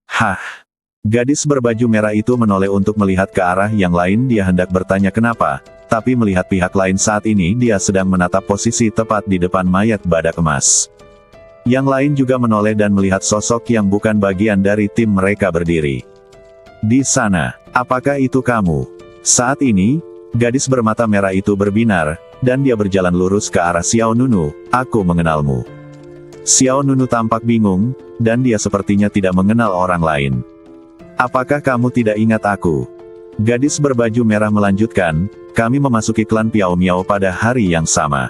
Hah! Gadis berbaju merah itu menoleh untuk melihat ke arah yang lain. Dia hendak bertanya kenapa, tapi melihat pihak lain saat ini dia sedang menatap posisi tepat di depan mayat badak emas. Yang lain juga menoleh dan melihat sosok yang bukan bagian dari tim mereka berdiri. Di sana, apakah itu kamu? Saat ini, gadis bermata merah itu berbinar, dan dia berjalan lurus ke arah Xiao Nunu. Aku mengenalmu. Xiao Nunu tampak bingung, dan dia sepertinya tidak mengenal orang lain. Apakah kamu tidak ingat aku? Gadis berbaju merah melanjutkan, kami memasuki klan Piao Miao pada hari yang sama.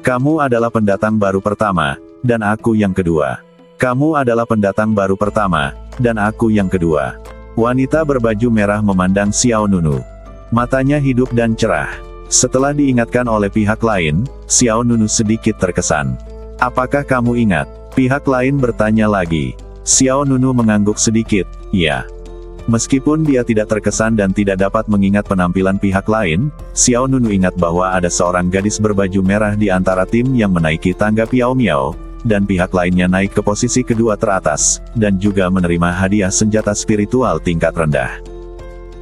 Kamu adalah pendatang baru pertama, dan aku yang kedua. Kamu adalah pendatang baru pertama, dan aku yang kedua. Wanita berbaju merah memandang Xiao Nunu. Matanya hidup dan cerah. Setelah diingatkan oleh pihak lain, Xiao Nunu sedikit terkesan. Apakah kamu ingat? Pihak lain bertanya lagi. Xiao Nunu mengangguk sedikit, ya. Meskipun dia tidak terkesan dan tidak dapat mengingat penampilan pihak lain, Xiao Nunu ingat bahwa ada seorang gadis berbaju merah di antara tim yang menaiki tangga Piao Miao, dan pihak lainnya naik ke posisi kedua teratas, dan juga menerima hadiah senjata spiritual tingkat rendah.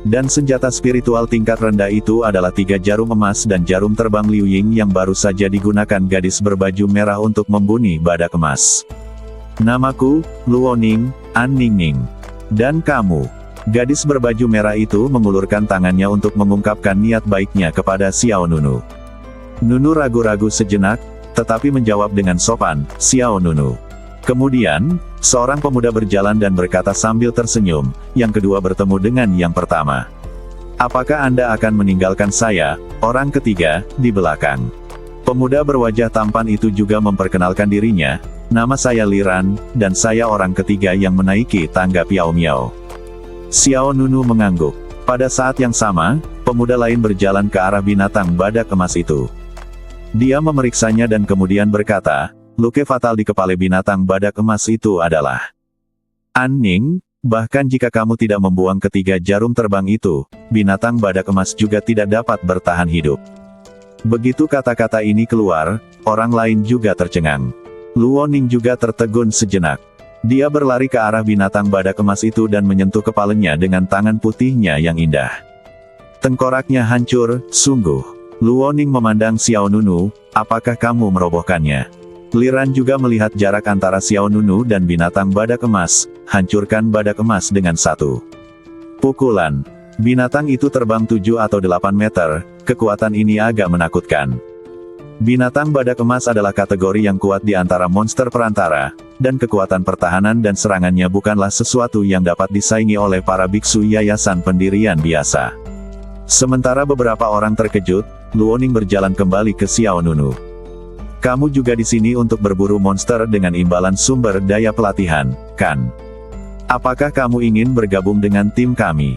Dan senjata spiritual tingkat rendah itu adalah 3 jarum emas dan jarum terbang Liu Ying yang baru saja digunakan gadis berbaju merah untuk membunuh badak emas. Namaku, Luoning, An Ningning. Dan kamu. Gadis berbaju merah itu mengulurkan tangannya untuk mengungkapkan niat baiknya kepada Xiao Nunu. Nunu ragu-ragu sejenak, tetapi menjawab dengan sopan, Xiao Nunu. Kemudian, seorang pemuda berjalan dan berkata sambil tersenyum, yang kedua bertemu dengan yang pertama. Apakah Anda akan meninggalkan saya? Orang ketiga, di belakang. Pemuda berwajah tampan itu juga memperkenalkan dirinya, nama saya Liran, dan saya orang ketiga yang menaiki tangga Piao Miao. Xiao Nunu mengangguk. Pada saat yang sama, pemuda lain berjalan ke arah binatang badak emas itu. Dia memeriksanya dan kemudian berkata, luka fatal di kepala binatang badak emas itu adalah An Ning, bahkan jika kamu tidak membuang ketiga jarum terbang itu, binatang badak emas juga tidak dapat bertahan hidup. Begitu kata-kata ini keluar, orang lain juga tercengang. Luoning juga tertegun sejenak. Dia berlari ke arah binatang badak emas itu dan menyentuh kepalanya dengan tangan putihnya yang indah. Tengkoraknya hancur, sungguh. Luoning memandang Xiao Nunu, apakah kamu merobohkannya? Liran juga melihat jarak antara Xiao Nunu dan binatang badak emas, hancurkan badak emas dengan satu pukulan. Binatang itu terbang 7 atau 8 meter, kekuatan ini agak menakutkan. Binatang badak emas adalah kategori yang kuat di antara monster perantara, dan kekuatan pertahanan dan serangannya bukanlah sesuatu yang dapat disaingi oleh para biksu yayasan pendirian biasa. Sementara beberapa orang terkejut, Luoning berjalan kembali ke Xiao Nunu. Kamu juga di sini untuk berburu monster dengan imbalan sumber daya pelatihan, kan? Apakah kamu ingin bergabung dengan tim kami?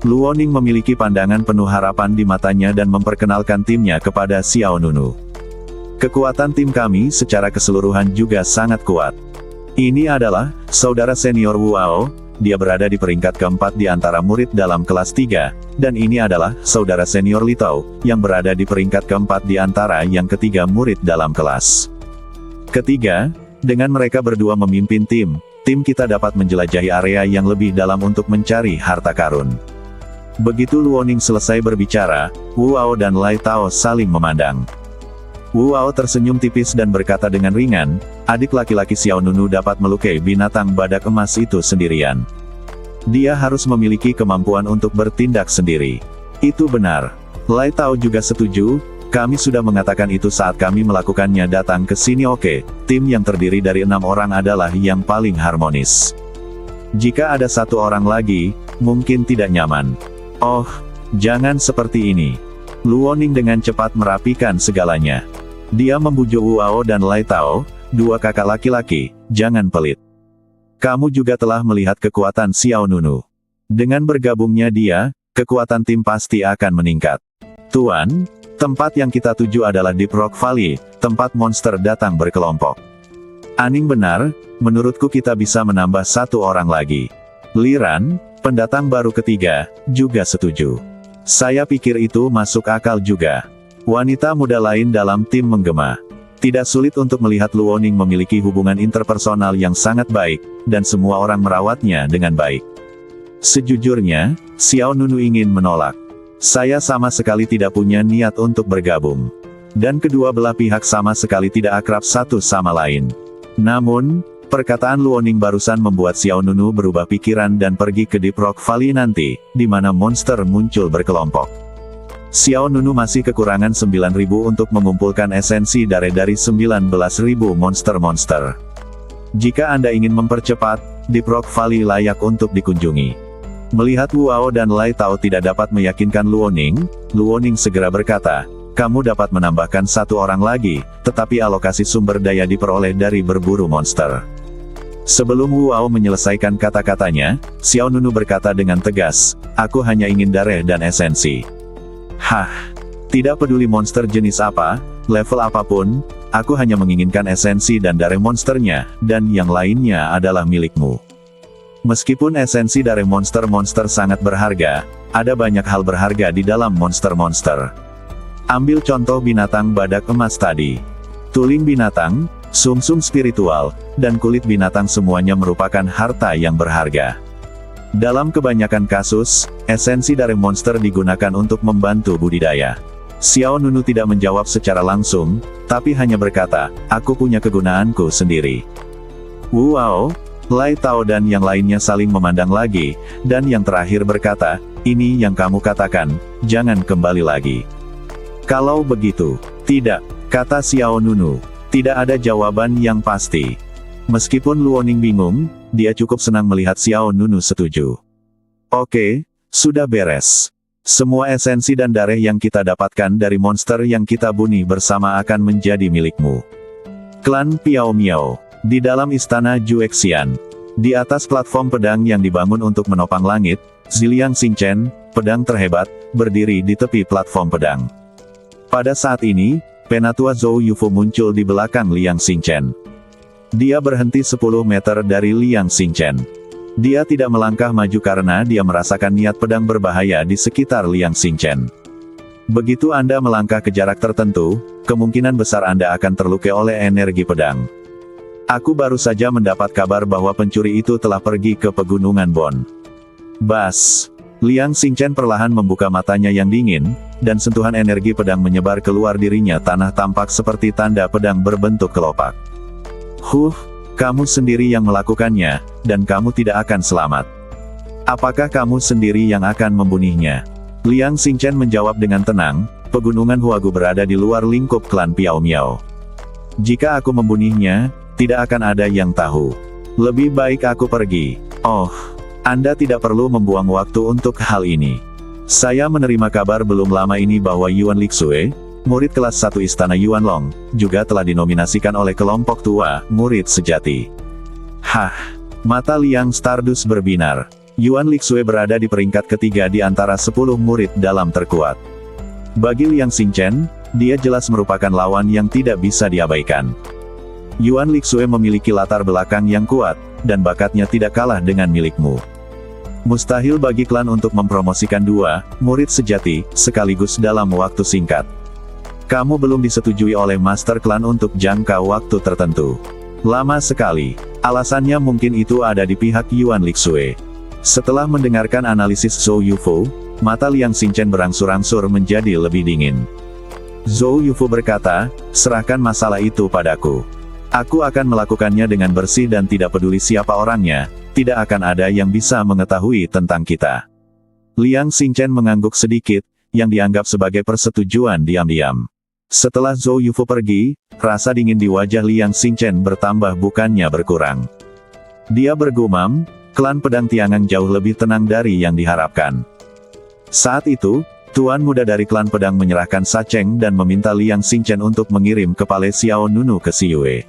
Luoning memiliki pandangan penuh harapan di matanya dan memperkenalkan timnya kepada Xiao Nunu. Kekuatan tim kami secara keseluruhan juga sangat kuat. Ini adalah saudara senior Wuao, dia berada di peringkat keempat di antara murid dalam kelas 3, dan ini adalah saudara senior Li Tao, yang berada di peringkat keempat di antara yang ketiga murid dalam kelas. Ketiga, dengan mereka berdua memimpin tim kita dapat menjelajahi area yang lebih dalam untuk mencari harta karun. Begitu Luoning selesai berbicara, Wuao dan Lai Tao saling memandang. Wuao tersenyum tipis dan berkata dengan ringan, adik laki-laki Xiao Nunu dapat melukai binatang badak emas itu sendirian. Dia harus memiliki kemampuan untuk bertindak sendiri. Itu benar. Lai Tao juga setuju, kami sudah mengatakan itu saat kami melakukannya datang ke sini. Oke, tim yang terdiri dari 6 orang adalah yang paling harmonis. Jika ada satu orang lagi, mungkin tidak nyaman. Oh, jangan seperti ini. Luoning dengan cepat merapikan segalanya. Dia membujuk Wuao dan Lai Tao, dua kakak laki-laki, jangan pelit. Kamu juga telah melihat kekuatan Xiao Nunu. Dengan bergabungnya dia, kekuatan tim pasti akan meningkat. Tuan, tempat yang kita tuju adalah Deep Rock Valley, tempat monster datang berkelompok. Aning benar, menurutku kita bisa menambah satu orang lagi. Liran, pendatang baru ketiga, juga setuju. Saya pikir itu masuk akal juga. Wanita muda lain dalam tim menggema. Tidak sulit untuk melihat Luoning memiliki hubungan interpersonal yang sangat baik, dan semua orang merawatnya dengan baik. Sejujurnya, Xiao Nunu ingin menolak. Saya sama sekali tidak punya niat untuk bergabung. Dan kedua belah pihak sama sekali tidak akrab satu sama lain. Namun, perkataan Luoning barusan membuat Xiao Nunu berubah pikiran dan pergi ke Deep Rock Valley nanti, di mana monster muncul berkelompok. Xiao Nunu masih kekurangan 9.000 untuk mengumpulkan esensi darah dari 19.000 monster-monster. Jika Anda ingin mempercepat, Deep Rock Valley layak untuk dikunjungi. Melihat Wu Ao dan Lai Tao tidak dapat meyakinkan Luoning segera berkata, kamu dapat menambahkan satu orang lagi, tetapi alokasi sumber daya diperoleh dari berburu monster. Sebelum Wu Ao menyelesaikan kata-katanya, Xiao Nunu berkata dengan tegas, aku hanya ingin darah dan esensi. Hah, tidak peduli monster jenis apa, level apapun, aku hanya menginginkan esensi dan darah monsternya, dan yang lainnya adalah milikmu. Meskipun esensi darah monster-monster sangat berharga, ada banyak hal berharga di dalam monster-monster. Ambil contoh binatang badak emas tadi. Tuling binatang, sumsum spiritual, dan kulit binatang semuanya merupakan harta yang berharga. Dalam kebanyakan kasus, esensi dari monster digunakan untuk membantu budidaya. Xiao Nunu tidak menjawab secara langsung, tapi hanya berkata, aku punya kegunaanku sendiri. Wu Ao, Lai Tao dan yang lainnya saling memandang lagi, dan yang terakhir berkata, ini yang kamu katakan, jangan kembali lagi. Kalau begitu, tidak, kata Xiao Nunu. Tidak ada jawaban yang pasti. Meskipun Luoning bingung, dia cukup senang melihat Xiao Nunu setuju. Oke, sudah beres. Semua esensi dan darah yang kita dapatkan dari monster yang kita bunuh bersama akan menjadi milikmu. Klan Piao Miao. Di dalam istana Juexian. Di atas platform pedang yang dibangun untuk menopang langit, Ziliang Xingchen, pedang terhebat, berdiri di tepi platform pedang. Pada saat ini, Penatua Zhou Yufu muncul di belakang Liang Xingchen. Dia berhenti 10 meter dari Liang Xingchen. Dia tidak melangkah maju karena dia merasakan niat pedang berbahaya di sekitar Liang Xingchen. Begitu Anda melangkah ke jarak tertentu, kemungkinan besar Anda akan terlukai oleh energi pedang. Aku baru saja mendapat kabar bahwa pencuri itu telah pergi ke pegunungan Bon. Bas. Liang Xingchen perlahan membuka matanya yang dingin, dan sentuhan energi pedang menyebar keluar dirinya. Tanah tampak seperti tanda pedang berbentuk kelopak. Kamu sendiri yang melakukannya, dan kamu tidak akan selamat. Apakah kamu sendiri yang akan membunuhnya? Liang Xingchen menjawab dengan tenang, pegunungan Huagu berada di luar lingkup klan Piao Miao. Jika aku membunuhnya, tidak akan ada yang tahu. Lebih baik aku pergi. Anda tidak perlu membuang waktu untuk hal ini. Saya menerima kabar belum lama ini bahwa Yuan Lixue, murid kelas 1 Istana Yuanlong, juga telah dinominasikan oleh kelompok tua, murid sejati. Mata Liang Stardust berbinar. Yuan Lixue berada di peringkat ketiga di antara 10 murid dalam terkuat. Bagi Liang Xingchen, dia jelas merupakan lawan yang tidak bisa diabaikan. Yuan Lixue memiliki latar belakang yang kuat, dan bakatnya tidak kalah dengan milikmu. Mustahil bagi klan untuk mempromosikan 2 murid sejati, sekaligus dalam waktu singkat. Kamu belum disetujui oleh Master Klan untuk jangka waktu tertentu. Lama sekali. Alasannya mungkin itu ada di pihak Yuan Lixue. Setelah mendengarkan analisis Zhou Yufu, mata Liang Xingchen berangsur-angsur menjadi lebih dingin. Zhou Yufu berkata, serahkan masalah itu padaku. Aku akan melakukannya dengan bersih dan tidak peduli siapa orangnya, tidak akan ada yang bisa mengetahui tentang kita. Liang Xingchen mengangguk sedikit, yang dianggap sebagai persetujuan diam-diam. Setelah Zhou Yufu pergi, rasa dingin di wajah Liang Xingchen bertambah bukannya berkurang. Dia bergumam, klan pedang Tiangang jauh lebih tenang dari yang diharapkan. Saat itu, tuan muda dari klan pedang menyerahkan Sacheng dan meminta Liang Xingchen untuk mengirim kepala Xiao Nunu ke Siyue.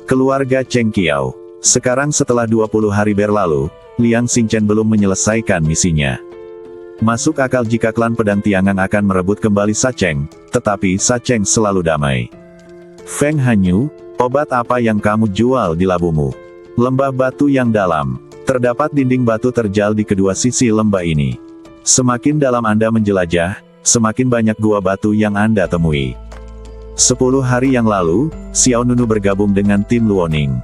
Keluarga Cheng Qiao. Sekarang setelah 20 hari berlalu, Liang Xingchen belum menyelesaikan misinya. Masuk akal jika klan pedang Tiangang akan merebut kembali Sacheng, tetapi Sacheng selalu damai. Feng Hanyu, obat apa yang kamu jual di labumu? Lembah batu yang dalam. Terdapat dinding batu terjal di kedua sisi lembah ini. Semakin dalam Anda menjelajah, semakin banyak gua batu yang Anda temui. 10 hari yang lalu, Xiao Nunu bergabung dengan tim Luoning.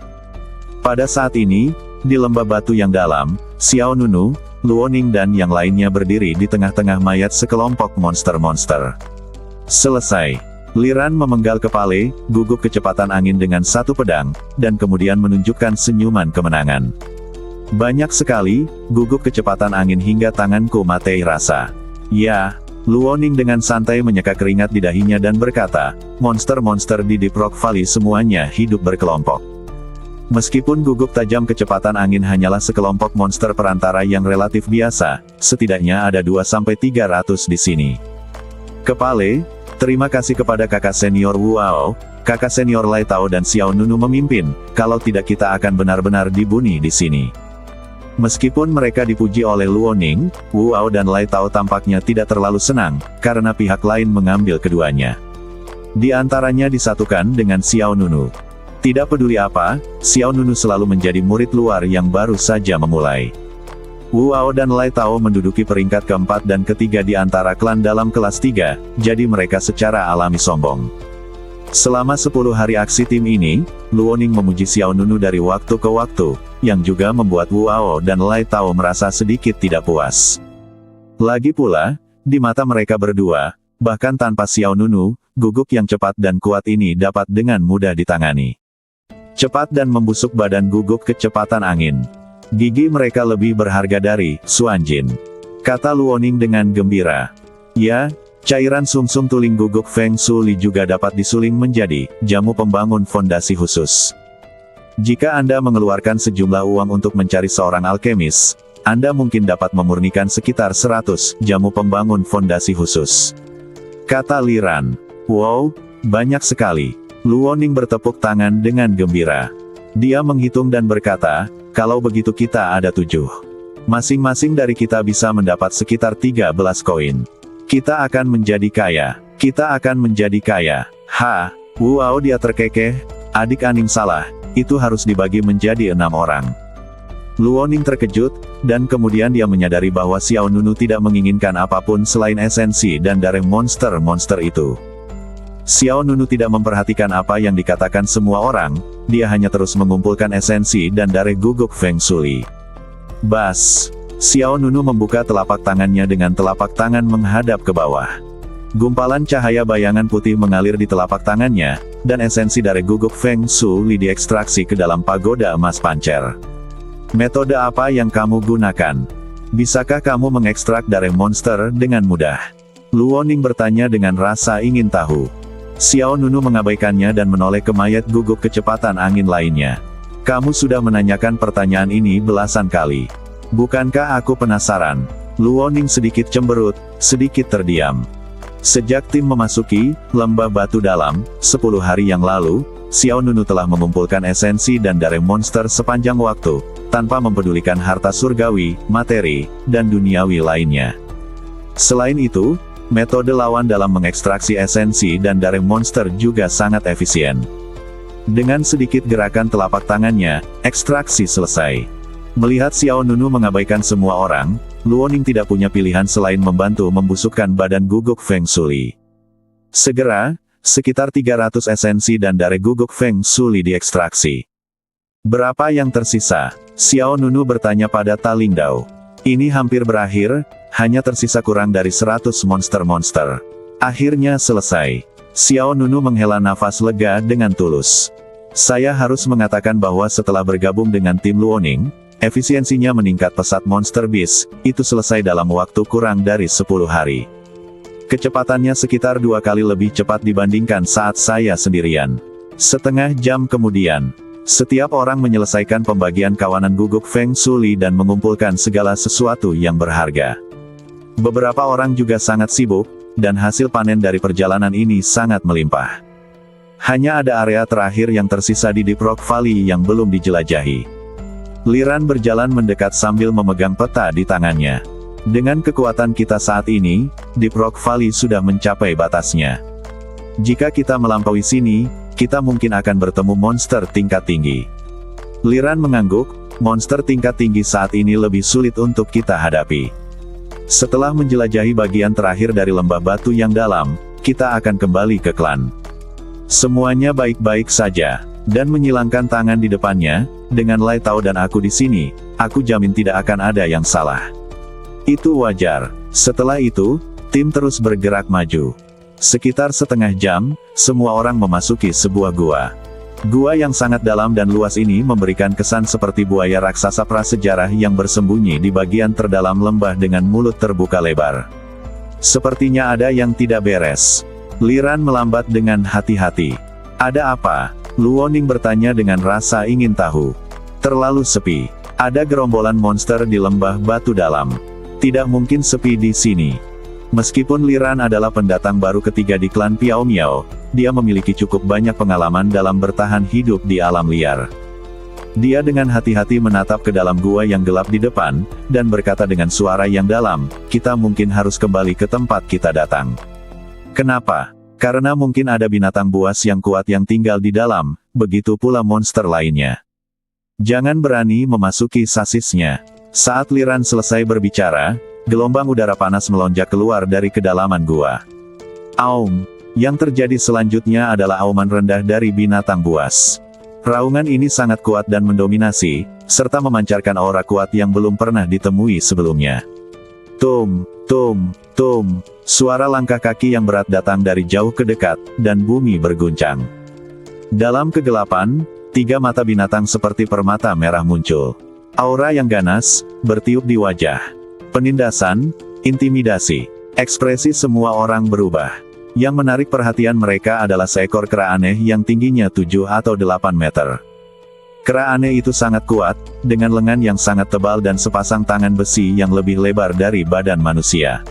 Pada saat ini, di lembah batu yang dalam, Xiao Nunu, Luoning dan yang lainnya berdiri di tengah-tengah mayat sekelompok monster-monster. Selesai. Liran memenggal kepala, gugup kecepatan angin dengan satu pedang, dan kemudian menunjukkan senyuman kemenangan. Banyak sekali, gugup kecepatan angin hingga tanganku mati rasa. Ya, Luoning dengan santai menyeka keringat di dahinya dan berkata, monster-monster di Deep Rock Valley semuanya hidup berkelompok. Meskipun gugup tajam kecepatan angin hanyalah sekelompok monster perantara yang relatif biasa, setidaknya ada 2-300 di sini. Kepale, terima kasih kepada kakak senior Wu Ao, kakak senior Lai Tao dan Xiao Nunu memimpin, kalau tidak kita akan benar-benar dibunuh di sini. Meskipun mereka dipuji oleh Luoning, Wu Ao dan Lai Tao tampaknya tidak terlalu senang, karena pihak lain mengambil keduanya. Di antaranya disatukan dengan Xiao Nunu. Tidak peduli apa, Xiao Nunu selalu menjadi murid luar yang baru saja memulai. Wu Ao dan Lai Tao menduduki peringkat keempat dan ketiga di antara klan dalam kelas 3, jadi mereka secara alami sombong. Selama 10 hari aksi tim ini, Luoning memuji Xiao Nunu dari waktu ke waktu, yang juga membuat Wu Ao dan Lai Tao merasa sedikit tidak puas. Lagi pula, di mata mereka berdua, bahkan tanpa Xiao Nunu, guguk yang cepat dan kuat ini dapat dengan mudah ditangani. Cepat dan membusuk badan guguk kecepatan angin. Gigi mereka lebih berharga dari Xuanjin, kata Luoning dengan gembira. Ya, cairan sumsum tuling guguk Feng Shui juga dapat disuling menjadi jamu pembangun fondasi khusus. Jika Anda mengeluarkan sejumlah uang untuk mencari seorang alkemis, Anda mungkin dapat memurnikan sekitar 100 jamu pembangun fondasi khusus, kata Liran. Wow, banyak sekali. Luoning bertepuk tangan dengan gembira. Dia menghitung dan berkata, kalau begitu kita ada 7. Masing-masing dari kita bisa mendapat sekitar 13 koin. Kita akan menjadi kaya. Kita akan menjadi kaya. Ha, Wu Ao dia terkekeh, adik Aning salah, itu harus dibagi menjadi 6 orang. Luoning terkejut, dan kemudian dia menyadari bahwa Xiao Nunu tidak menginginkan apapun selain esensi dan darah monster-monster itu. Xiao Nunu tidak memperhatikan apa yang dikatakan semua orang, dia hanya terus mengumpulkan esensi dan darah guguk Feng Shui. Bas! Xiao Nunu membuka telapak tangannya dengan telapak tangan menghadap ke bawah. Gumpalan cahaya bayangan putih mengalir di telapak tangannya, dan esensi darah guguk Feng Shui diekstraksi ke dalam pagoda emas pancer. Metode apa yang kamu gunakan? Bisakah kamu mengekstrak darah monster dengan mudah? Luoning bertanya dengan rasa ingin tahu. Xiao Nunu mengabaikannya dan menoleh ke mayat guguk kecepatan angin lainnya. Kamu sudah menanyakan pertanyaan ini belasan kali. Bukankah aku penasaran? Luoning sedikit cemberut, sedikit terdiam. Sejak tim memasuki lembah batu dalam 10 hari yang lalu, Xiao Nunu telah mengumpulkan esensi dan darah monster sepanjang waktu, tanpa mempedulikan harta surgawi, materi, dan duniawi lainnya. Selain itu, metode lawan dalam mengekstraksi esensi dan darah monster juga sangat efisien. Dengan sedikit gerakan telapak tangannya, ekstraksi selesai. Melihat Xiao Nunu mengabaikan semua orang, Luoning tidak punya pilihan selain membantu membusukkan badan guguk Feng Shui. Segera, sekitar 300 esensi dan darah guguk Feng Shui diekstraksi. Berapa yang tersisa? Xiao Nunu bertanya pada Ta Lingdao. Ini hampir berakhir, hanya tersisa kurang dari 100 monster-monster. Akhirnya selesai. Xiao Nunu menghela nafas lega dengan tulus. Saya harus mengatakan bahwa setelah bergabung dengan tim Luoning, efisiensinya meningkat pesat. Monster Beast itu selesai dalam waktu kurang dari 10 hari. Kecepatannya sekitar 2 kali lebih cepat dibandingkan saat saya sendirian. Setengah jam kemudian, setiap orang menyelesaikan pembagian kawanan guguk Feng Shui dan mengumpulkan segala sesuatu yang berharga. Beberapa orang juga sangat sibuk, dan hasil panen dari perjalanan ini sangat melimpah. Hanya ada area terakhir yang tersisa di Deep Rock Valley yang belum dijelajahi. Liran berjalan mendekat sambil memegang peta di tangannya. Dengan kekuatan kita saat ini, Deep Rock Valley sudah mencapai batasnya. Jika kita melampaui sini, kita mungkin akan bertemu monster tingkat tinggi. Liran mengangguk, monster tingkat tinggi saat ini lebih sulit untuk kita hadapi. Setelah menjelajahi bagian terakhir dari lembah batu yang dalam, kita akan kembali ke klan. Semuanya baik-baik saja, dan menyilangkan tangan di depannya, dengan Lai Tao dan aku di sini, aku jamin tidak akan ada yang salah. Itu wajar. Setelah itu, tim terus bergerak maju. Sekitar setengah jam, semua orang memasuki sebuah gua. Gua yang sangat dalam dan luas ini memberikan kesan seperti buaya raksasa prasejarah yang bersembunyi di bagian terdalam lembah dengan mulut terbuka lebar. Sepertinya ada yang tidak beres. Liran melambat dengan hati-hati. Ada apa? Luoning bertanya dengan rasa ingin tahu. Terlalu sepi. Ada gerombolan monster di lembah batu dalam. Tidak mungkin sepi di sini. Meskipun Liran adalah pendatang baru ketiga di klan Piao Miao, dia memiliki cukup banyak pengalaman dalam bertahan hidup di alam liar. Dia dengan hati-hati menatap ke dalam gua yang gelap di depan, dan berkata dengan suara yang dalam, "Kita mungkin harus kembali ke tempat kita datang." Kenapa? Karena mungkin ada binatang buas yang kuat yang tinggal di dalam, begitu pula monster lainnya. Jangan berani memasuki sasisnya. Saat Liran selesai berbicara, gelombang udara panas melonjak keluar dari kedalaman gua. Aum. Yang terjadi selanjutnya adalah auman rendah dari binatang buas. Raungan ini sangat kuat dan mendominasi, serta memancarkan aura kuat yang belum pernah ditemui sebelumnya. Tum, tum, tum, suara langkah kaki yang berat datang dari jauh ke dekat, dan bumi berguncang. Dalam kegelapan, 3 mata binatang seperti permata merah muncul. Aura yang ganas, bertiup di wajah. Penindasan, intimidasi. Ekspresi semua orang berubah. Yang menarik perhatian mereka adalah seekor kera aneh yang tingginya 7 atau 8 meter. Kera aneh itu sangat kuat, dengan lengan yang sangat tebal dan sepasang tangan besi yang lebih lebar dari badan manusia.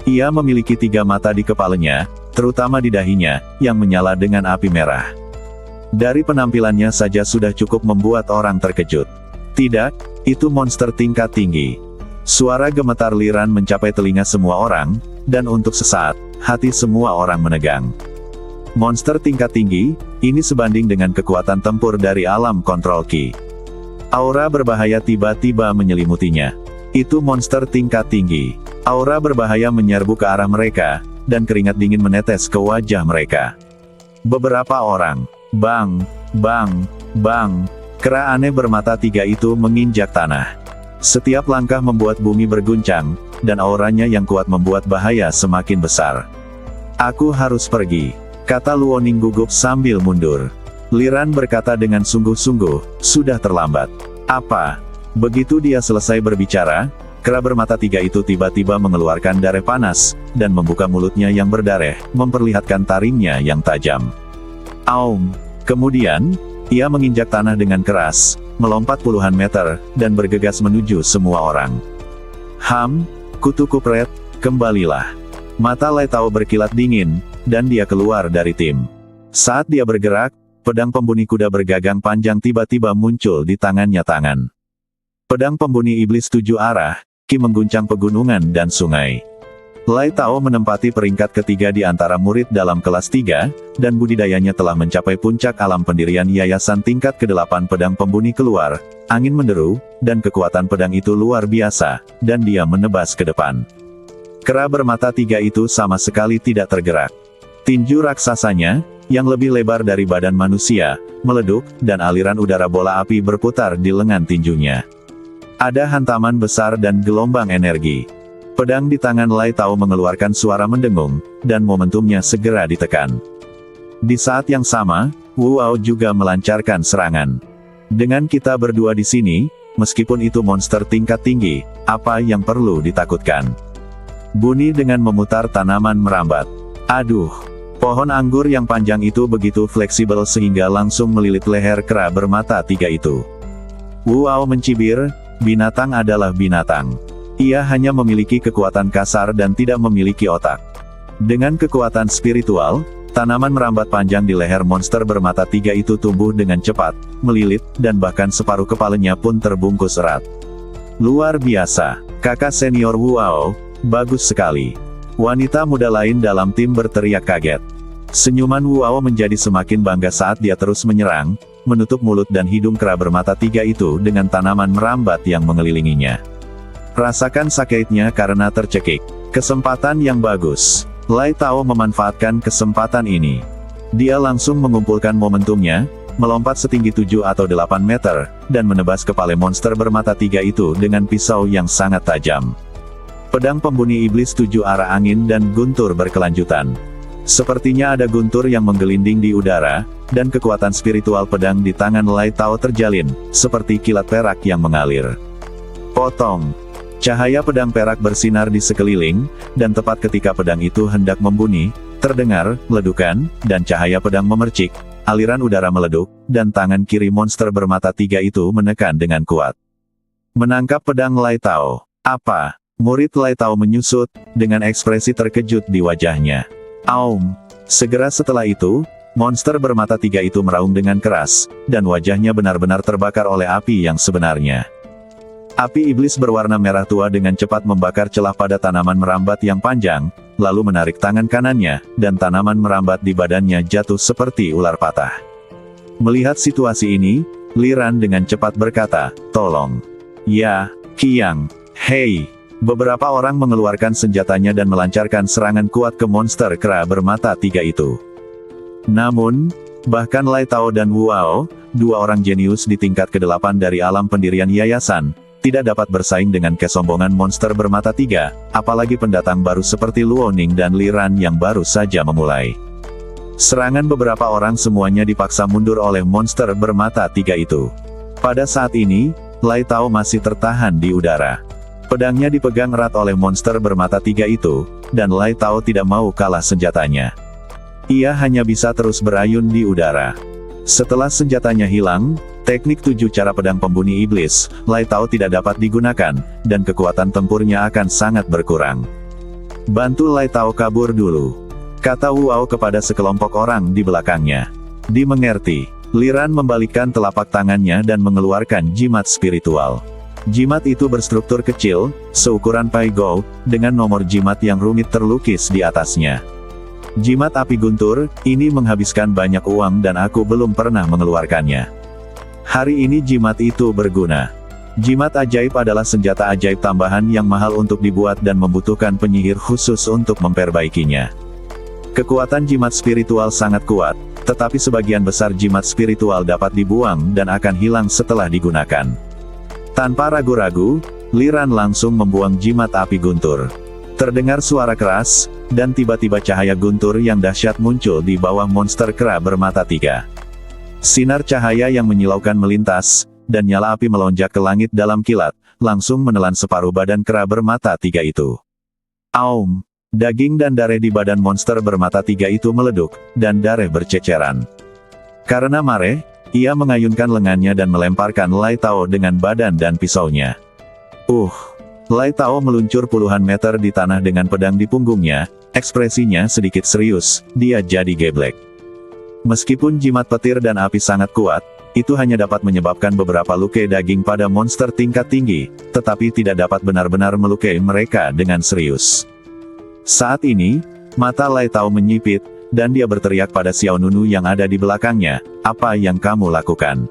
Ia memiliki 3 mata di kepalanya, terutama di dahinya, yang menyala dengan api merah. Dari penampilannya saja sudah cukup membuat orang terkejut. Tidak, itu monster tingkat tinggi. Suara gemetar Liran mencapai telinga semua orang, dan untuk sesaat, hati semua orang menegang. Monster tingkat tinggi, ini sebanding dengan kekuatan tempur dari alam kontrol Ki. Aura berbahaya tiba-tiba menyelimutinya. Itu monster tingkat tinggi. Aura berbahaya menyerbu ke arah mereka, dan keringat dingin menetes ke wajah mereka. Beberapa orang, bang, bang, bang, kera aneh bermata 3 itu menginjak tanah. Setiap langkah membuat bumi berguncang, dan auranya yang kuat membuat bahaya semakin besar. "Aku harus pergi," kata Luoning gugup sambil mundur. Liran berkata dengan sungguh-sungguh, "Sudah terlambat." "Apa?" Begitu dia selesai berbicara, kera bermata 3 itu tiba-tiba mengeluarkan darah panas, dan membuka mulutnya yang berdarah, memperlihatkan taringnya yang tajam. Aum. Kemudian, ia menginjak tanah dengan keras, melompat puluhan meter, dan bergegas menuju semua orang. Kutu kupret, kembalilah. Mata Lai Tao berkilat dingin, dan dia keluar dari tim. Saat dia bergerak, pedang pembuni kuda bergagang panjang tiba-tiba muncul di tangannya. Pedang pembuni iblis 7 arah, Ki mengguncang pegunungan dan sungai. Lai Tao menempati peringkat ketiga di antara murid dalam kelas 3, dan budidayanya telah mencapai puncak alam pendirian yayasan tingkat ke-8 pedang pembuni keluar, angin menderu, dan kekuatan pedang itu luar biasa, dan dia menebas ke depan. Kera bermata 3 itu sama sekali tidak tergerak. Tinju raksasanya, yang lebih lebar dari badan manusia, meleduk, dan aliran udara bola api berputar di lengan tinjunya. Ada hantaman besar dan gelombang energi. Pedang di tangan Lai Tao mengeluarkan suara mendengung, dan momentumnya segera ditekan. Di saat yang sama, Wu Ao juga melancarkan serangan. Dengan kita berdua di sini, meskipun itu monster tingkat tinggi, apa yang perlu ditakutkan? Bunyi dengan memutar tanaman merambat. Aduh! Pohon anggur yang panjang itu begitu fleksibel sehingga langsung melilit leher kera bermata 3 itu. Wu Ao mencibir, binatang adalah binatang. Ia hanya memiliki kekuatan kasar dan tidak memiliki otak. Dengan kekuatan spiritual, tanaman merambat panjang di leher monster bermata 3 itu tumbuh dengan cepat, melilit, dan bahkan separuh kepalanya pun terbungkus erat. Luar biasa, kakak senior Wu Ao, bagus sekali. Wanita muda lain dalam tim berteriak kaget. Senyuman Wu Ao menjadi semakin bangga saat dia terus menyerang, menutup mulut dan hidung kera bermata 3 itu dengan tanaman merambat yang mengelilinginya. Rasakan sakitnya karena tercekik. Kesempatan yang bagus. Lai Tao memanfaatkan kesempatan ini. Dia langsung mengumpulkan momentumnya, melompat setinggi 7 atau 8 meter, dan menebas kepala monster bermata 3 itu dengan pisau yang sangat tajam. Pedang pembuni iblis 7 arah angin dan guntur berkelanjutan. Sepertinya ada guntur yang menggelinding di udara, dan kekuatan spiritual pedang di tangan Lai Tao terjalin, seperti kilat perak yang mengalir. Potong. Cahaya pedang perak bersinar di sekeliling, dan tepat ketika pedang itu hendak membunyi, terdengar ledukan, dan cahaya pedang memercik, aliran udara meleduk, dan tangan kiri monster bermata 3 itu menekan dengan kuat. Menangkap pedang Lai Tao. Apa? Murid Lai Tao menyusut, dengan ekspresi terkejut di wajahnya. Aum! Segera setelah itu, monster bermata 3 itu meraung dengan keras, dan wajahnya benar-benar terbakar oleh api yang sebenarnya. Api iblis berwarna merah tua dengan cepat membakar celah pada tanaman merambat yang panjang, lalu menarik tangan kanannya, dan tanaman merambat di badannya jatuh seperti ular patah. Melihat situasi ini, Li Ran dengan cepat berkata, "Tolong. Ya, Qiang. Hei." Beberapa orang mengeluarkan senjatanya dan melancarkan serangan kuat ke monster kera bermata 3 itu. Namun, bahkan Lai Tao dan Wu Ao, 2 orang jenius di tingkat ke-8 dari alam pendirian yayasan, tidak dapat bersaing dengan kesombongan monster bermata 3, apalagi pendatang baru seperti Luo Ning dan Li Ran yang baru saja memulai. Serangan beberapa orang semuanya dipaksa mundur oleh monster bermata 3 itu. Pada saat ini, Lai Tao masih tertahan di udara. Pedangnya dipegang erat oleh monster bermata 3 itu, dan Lai Tao tidak mau kalah senjatanya. Ia hanya bisa terus berayun di udara. Setelah senjatanya hilang, teknik 7 cara pedang pembunuh iblis, Lai Tao tidak dapat digunakan, dan kekuatan tempurnya akan sangat berkurang. "Bantu Lai Tao kabur dulu," kata Wu Ao kepada sekelompok orang di belakangnya. Dimengerti. Li Ran membalikkan telapak tangannya dan mengeluarkan jimat spiritual. Jimat itu berstruktur kecil, seukuran pai go, dengan nomor jimat yang rumit terlukis di atasnya. Jimat api guntur, ini menghabiskan banyak uang dan aku belum pernah mengeluarkannya. Hari ini jimat itu berguna. Jimat ajaib adalah senjata ajaib tambahan yang mahal untuk dibuat dan membutuhkan penyihir khusus untuk memperbaikinya. Kekuatan jimat spiritual sangat kuat, tetapi sebagian besar jimat spiritual dapat dibuang dan akan hilang setelah digunakan. Tanpa ragu-ragu, Li Ran langsung membuang jimat api guntur. Terdengar suara keras, dan tiba-tiba cahaya guntur yang dahsyat muncul di bawah monster kera bermata 3. Sinar cahaya yang menyilaukan melintas, dan nyala api melonjak ke langit dalam kilat, langsung menelan separuh badan kera bermata 3 itu. Aum! Daging dan darah di badan monster bermata 3 itu meleduk, dan darah berceceran. Karena marah, ia mengayunkan lengannya dan melemparkan Lai Tao dengan badan dan pisaunya. Lai Tao meluncur puluhan meter di tanah dengan pedang di punggungnya, ekspresinya sedikit serius, dia jadi geblek. Meskipun jimat petir dan api sangat kuat, itu hanya dapat menyebabkan beberapa luka daging pada monster tingkat tinggi, tetapi tidak dapat benar-benar melukai mereka dengan serius. Saat ini, mata Lai Tao menyipit, dan dia berteriak pada Xiao Nunu yang ada di belakangnya, "Apa yang kamu lakukan?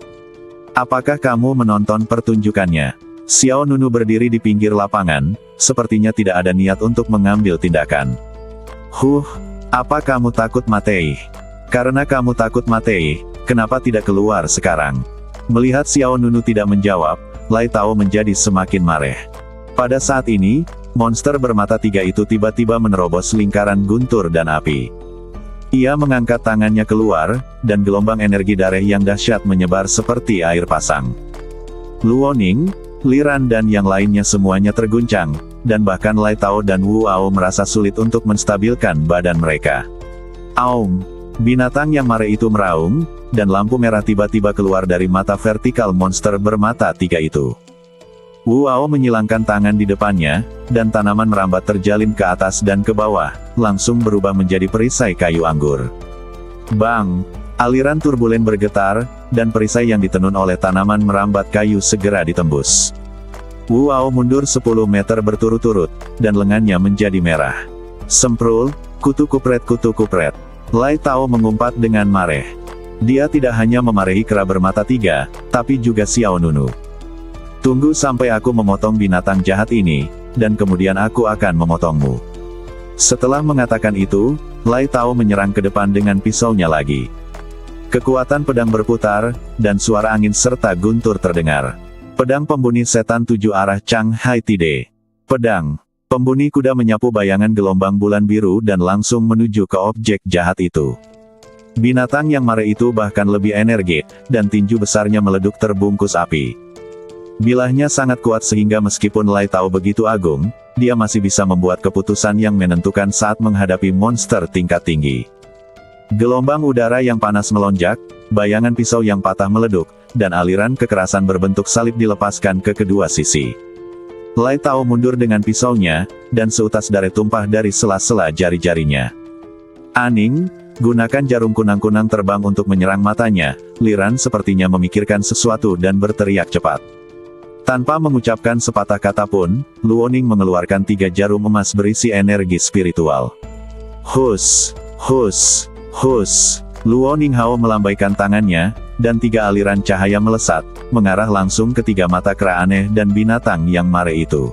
Apakah kamu menonton pertunjukannya?" Xiao Nunu berdiri di pinggir lapangan, sepertinya tidak ada niat untuk mengambil tindakan. Apa kamu takut mati? Karena kamu takut mati, kenapa tidak keluar sekarang?" Melihat Xiao Nunu tidak menjawab, Lai Tao menjadi semakin marah. Pada saat ini, monster bermata 3 itu tiba-tiba menerobos lingkaran guntur dan api. Ia mengangkat tangannya keluar, dan gelombang energi darah yang dahsyat menyebar seperti air pasang. Luo Ning, Li Ran dan yang lainnya semuanya terguncang, dan bahkan Lai Tao dan Wu Ao merasa sulit untuk menstabilkan badan mereka. Aum! Binatang yang marah itu meraung, dan lampu merah tiba-tiba keluar dari mata vertikal monster bermata 3 itu. Wu Ao menyilangkan tangan di depannya, dan tanaman merambat terjalin ke atas dan ke bawah, langsung berubah menjadi perisai kayu anggur. Bang! Aliran turbulen bergetar, dan perisai yang ditenun oleh tanaman merambat kayu segera ditembus. Wu Ao mundur 10 meter berturut-turut, dan lengannya menjadi merah. Semprul, kutu kupret. Lai Tao mengumpat dengan marah. Dia tidak hanya memarahi kera bermata 3, tapi juga Xiao Nunu. "Tunggu sampai aku memotong binatang jahat ini, dan kemudian aku akan memotongmu." Setelah mengatakan itu, Lai Tao menyerang ke depan dengan pisaunya lagi. Kekuatan pedang berputar, dan suara angin serta guntur terdengar. Pedang pembunuh setan 7 arah Chang Hai Tide. Pedang pembunuh kuda menyapu bayangan gelombang bulan biru dan langsung menuju ke objek jahat itu. Binatang yang marah itu bahkan lebih energik, dan tinju besarnya meleduk terbungkus api. Bilahnya sangat kuat sehingga meskipun Lai Tao begitu agung, dia masih bisa membuat keputusan yang menentukan saat menghadapi monster tingkat tinggi. Gelombang udara yang panas melonjak, bayangan pisau yang patah meleduk, dan aliran kekerasan berbentuk salib dilepaskan ke kedua sisi. Lai Tao mundur dengan pisaunya, dan seutas darah tumpah dari sela-sela jari-jarinya. Aning, gunakan jarum kunang-kunang terbang untuk menyerang matanya. Liran sepertinya memikirkan sesuatu dan berteriak cepat. Tanpa mengucapkan sepatah kata pun, Luoning mengeluarkan 3 jarum emas berisi energi spiritual. Hus, hus, hus. Luoning Hao melambaikan tangannya, dan 3 aliran cahaya melesat, mengarah langsung ke 3 mata kera aneh dan binatang yang mare itu.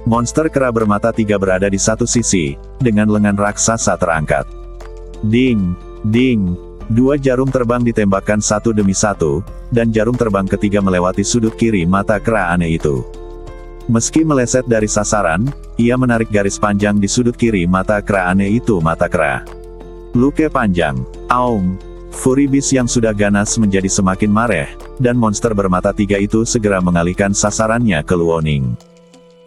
Monster kera bermata 3 berada di satu sisi, dengan lengan raksasa terangkat. Ding, ding. 2 jarum terbang ditembakkan satu demi satu, dan jarum terbang ketiga melewati sudut kiri mata kera aneh itu. Meski meleset dari sasaran, ia menarik garis panjang di sudut kiri mata kera aneh itu. Mata kera Luke panjang. Aum. Furibis yang sudah ganas menjadi semakin marah, dan monster bermata 3 itu segera mengalihkan sasarannya ke Luoning.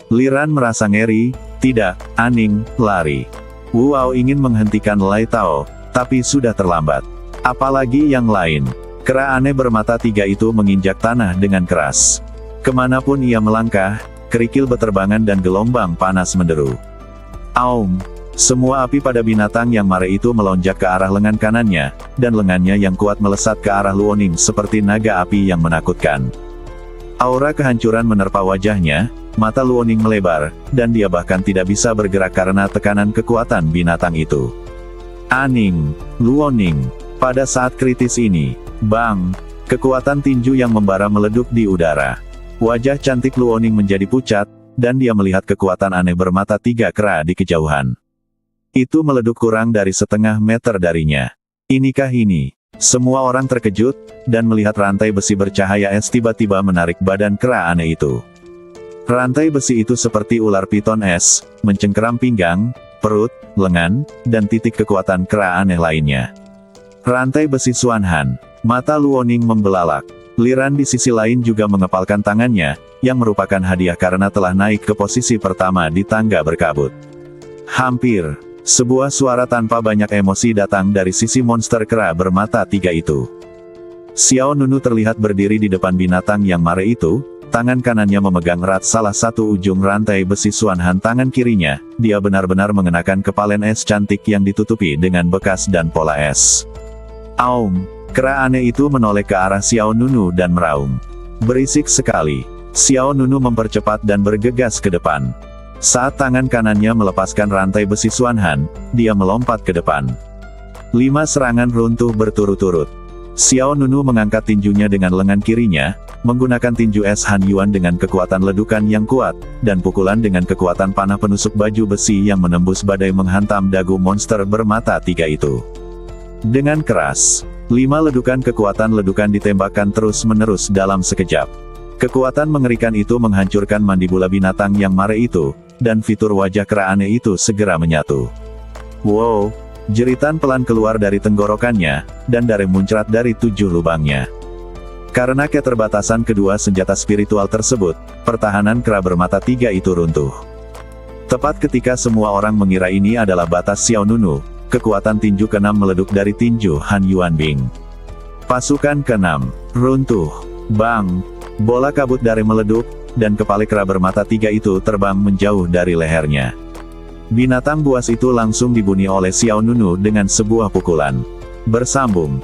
Liran merasa ngeri. Tidak, Aning, lari. Wu Ao ingin menghentikan Lai Tao, tapi sudah terlambat. Apalagi yang lain. Kera aneh bermata 3 itu menginjak tanah dengan keras. Kemanapun ia melangkah, kerikil beterbangan dan gelombang panas menderu. Aum. Semua api pada binatang yang mare itu melonjak ke arah lengan kanannya, dan lengannya yang kuat melesat ke arah Luoning seperti naga api yang menakutkan. Aura kehancuran menerpa wajahnya, mata Luoning melebar, dan dia bahkan tidak bisa bergerak karena tekanan kekuatan binatang itu. Aning. Luoning. Pada saat kritis ini, bang, kekuatan tinju yang membara meleduk di udara. Wajah cantik Luoning menjadi pucat, dan dia melihat kekuatan aneh bermata 3 kera di kejauhan. Itu meleduk kurang dari setengah meter darinya. Inikah ini? Semua orang terkejut, dan melihat rantai besi bercahaya es tiba-tiba menarik badan kera aneh itu. Rantai besi itu seperti ular piton es, mencengkeram pinggang, perut, lengan, dan titik kekuatan kera aneh lainnya. Rantai besi Xuanhan. Mata Luoning membelalak. Liran di sisi lain juga mengepalkan tangannya, yang merupakan hadiah karena telah naik ke posisi pertama di tangga berkabut. Hampir. Sebuah suara tanpa banyak emosi datang dari sisi monster kera bermata 3 itu. Xiao Nunu terlihat berdiri di depan binatang yang mare itu, tangan kanannya memegang erat salah satu ujung rantai besi Xuanhan. Tangan kirinya, dia benar-benar mengenakan kepalen es cantik yang ditutupi dengan bekas dan pola es. Aum. Kera aneh itu menoleh ke arah Xiao Nunu dan meraung. Berisik sekali. Xiao Nunu mempercepat dan bergegas ke depan. Saat tangan kanannya melepaskan rantai besi Xuanhan, dia melompat ke depan. 5 serangan runtuh berturut-turut. Xiao Nunu mengangkat tinjunya dengan lengan kirinya, menggunakan tinju es Han Yuan dengan kekuatan ledukan yang kuat, dan pukulan dengan kekuatan panah penusuk baju besi yang menembus badai menghantam dagu monster bermata 3 itu. Dengan keras, 5 ledukan kekuatan ledukan ditembakkan terus-menerus dalam sekejap. Kekuatan mengerikan itu menghancurkan mandibula binatang yang mare itu, dan fitur wajah kera aneh itu segera menyatu. Wow! Jeritan pelan keluar dari tenggorokannya, dan darah muncrat dari 7 lubangnya. Karena keterbatasan kedua senjata spiritual tersebut, pertahanan kera bermata 3 itu runtuh. Tepat ketika semua orang mengira ini adalah batas Xiao Nunu, kekuatan tinju ke-6 meleduk dari tinju Han Yuan Bing. Pasukan ke-6, runtuh. Bang! Bola kabut dari meleduk, dan kepala kera bermata 3 itu terbang menjauh dari lehernya. Binatang buas itu langsung dibunuh oleh Xiao Nunu dengan sebuah pukulan. Bersambung.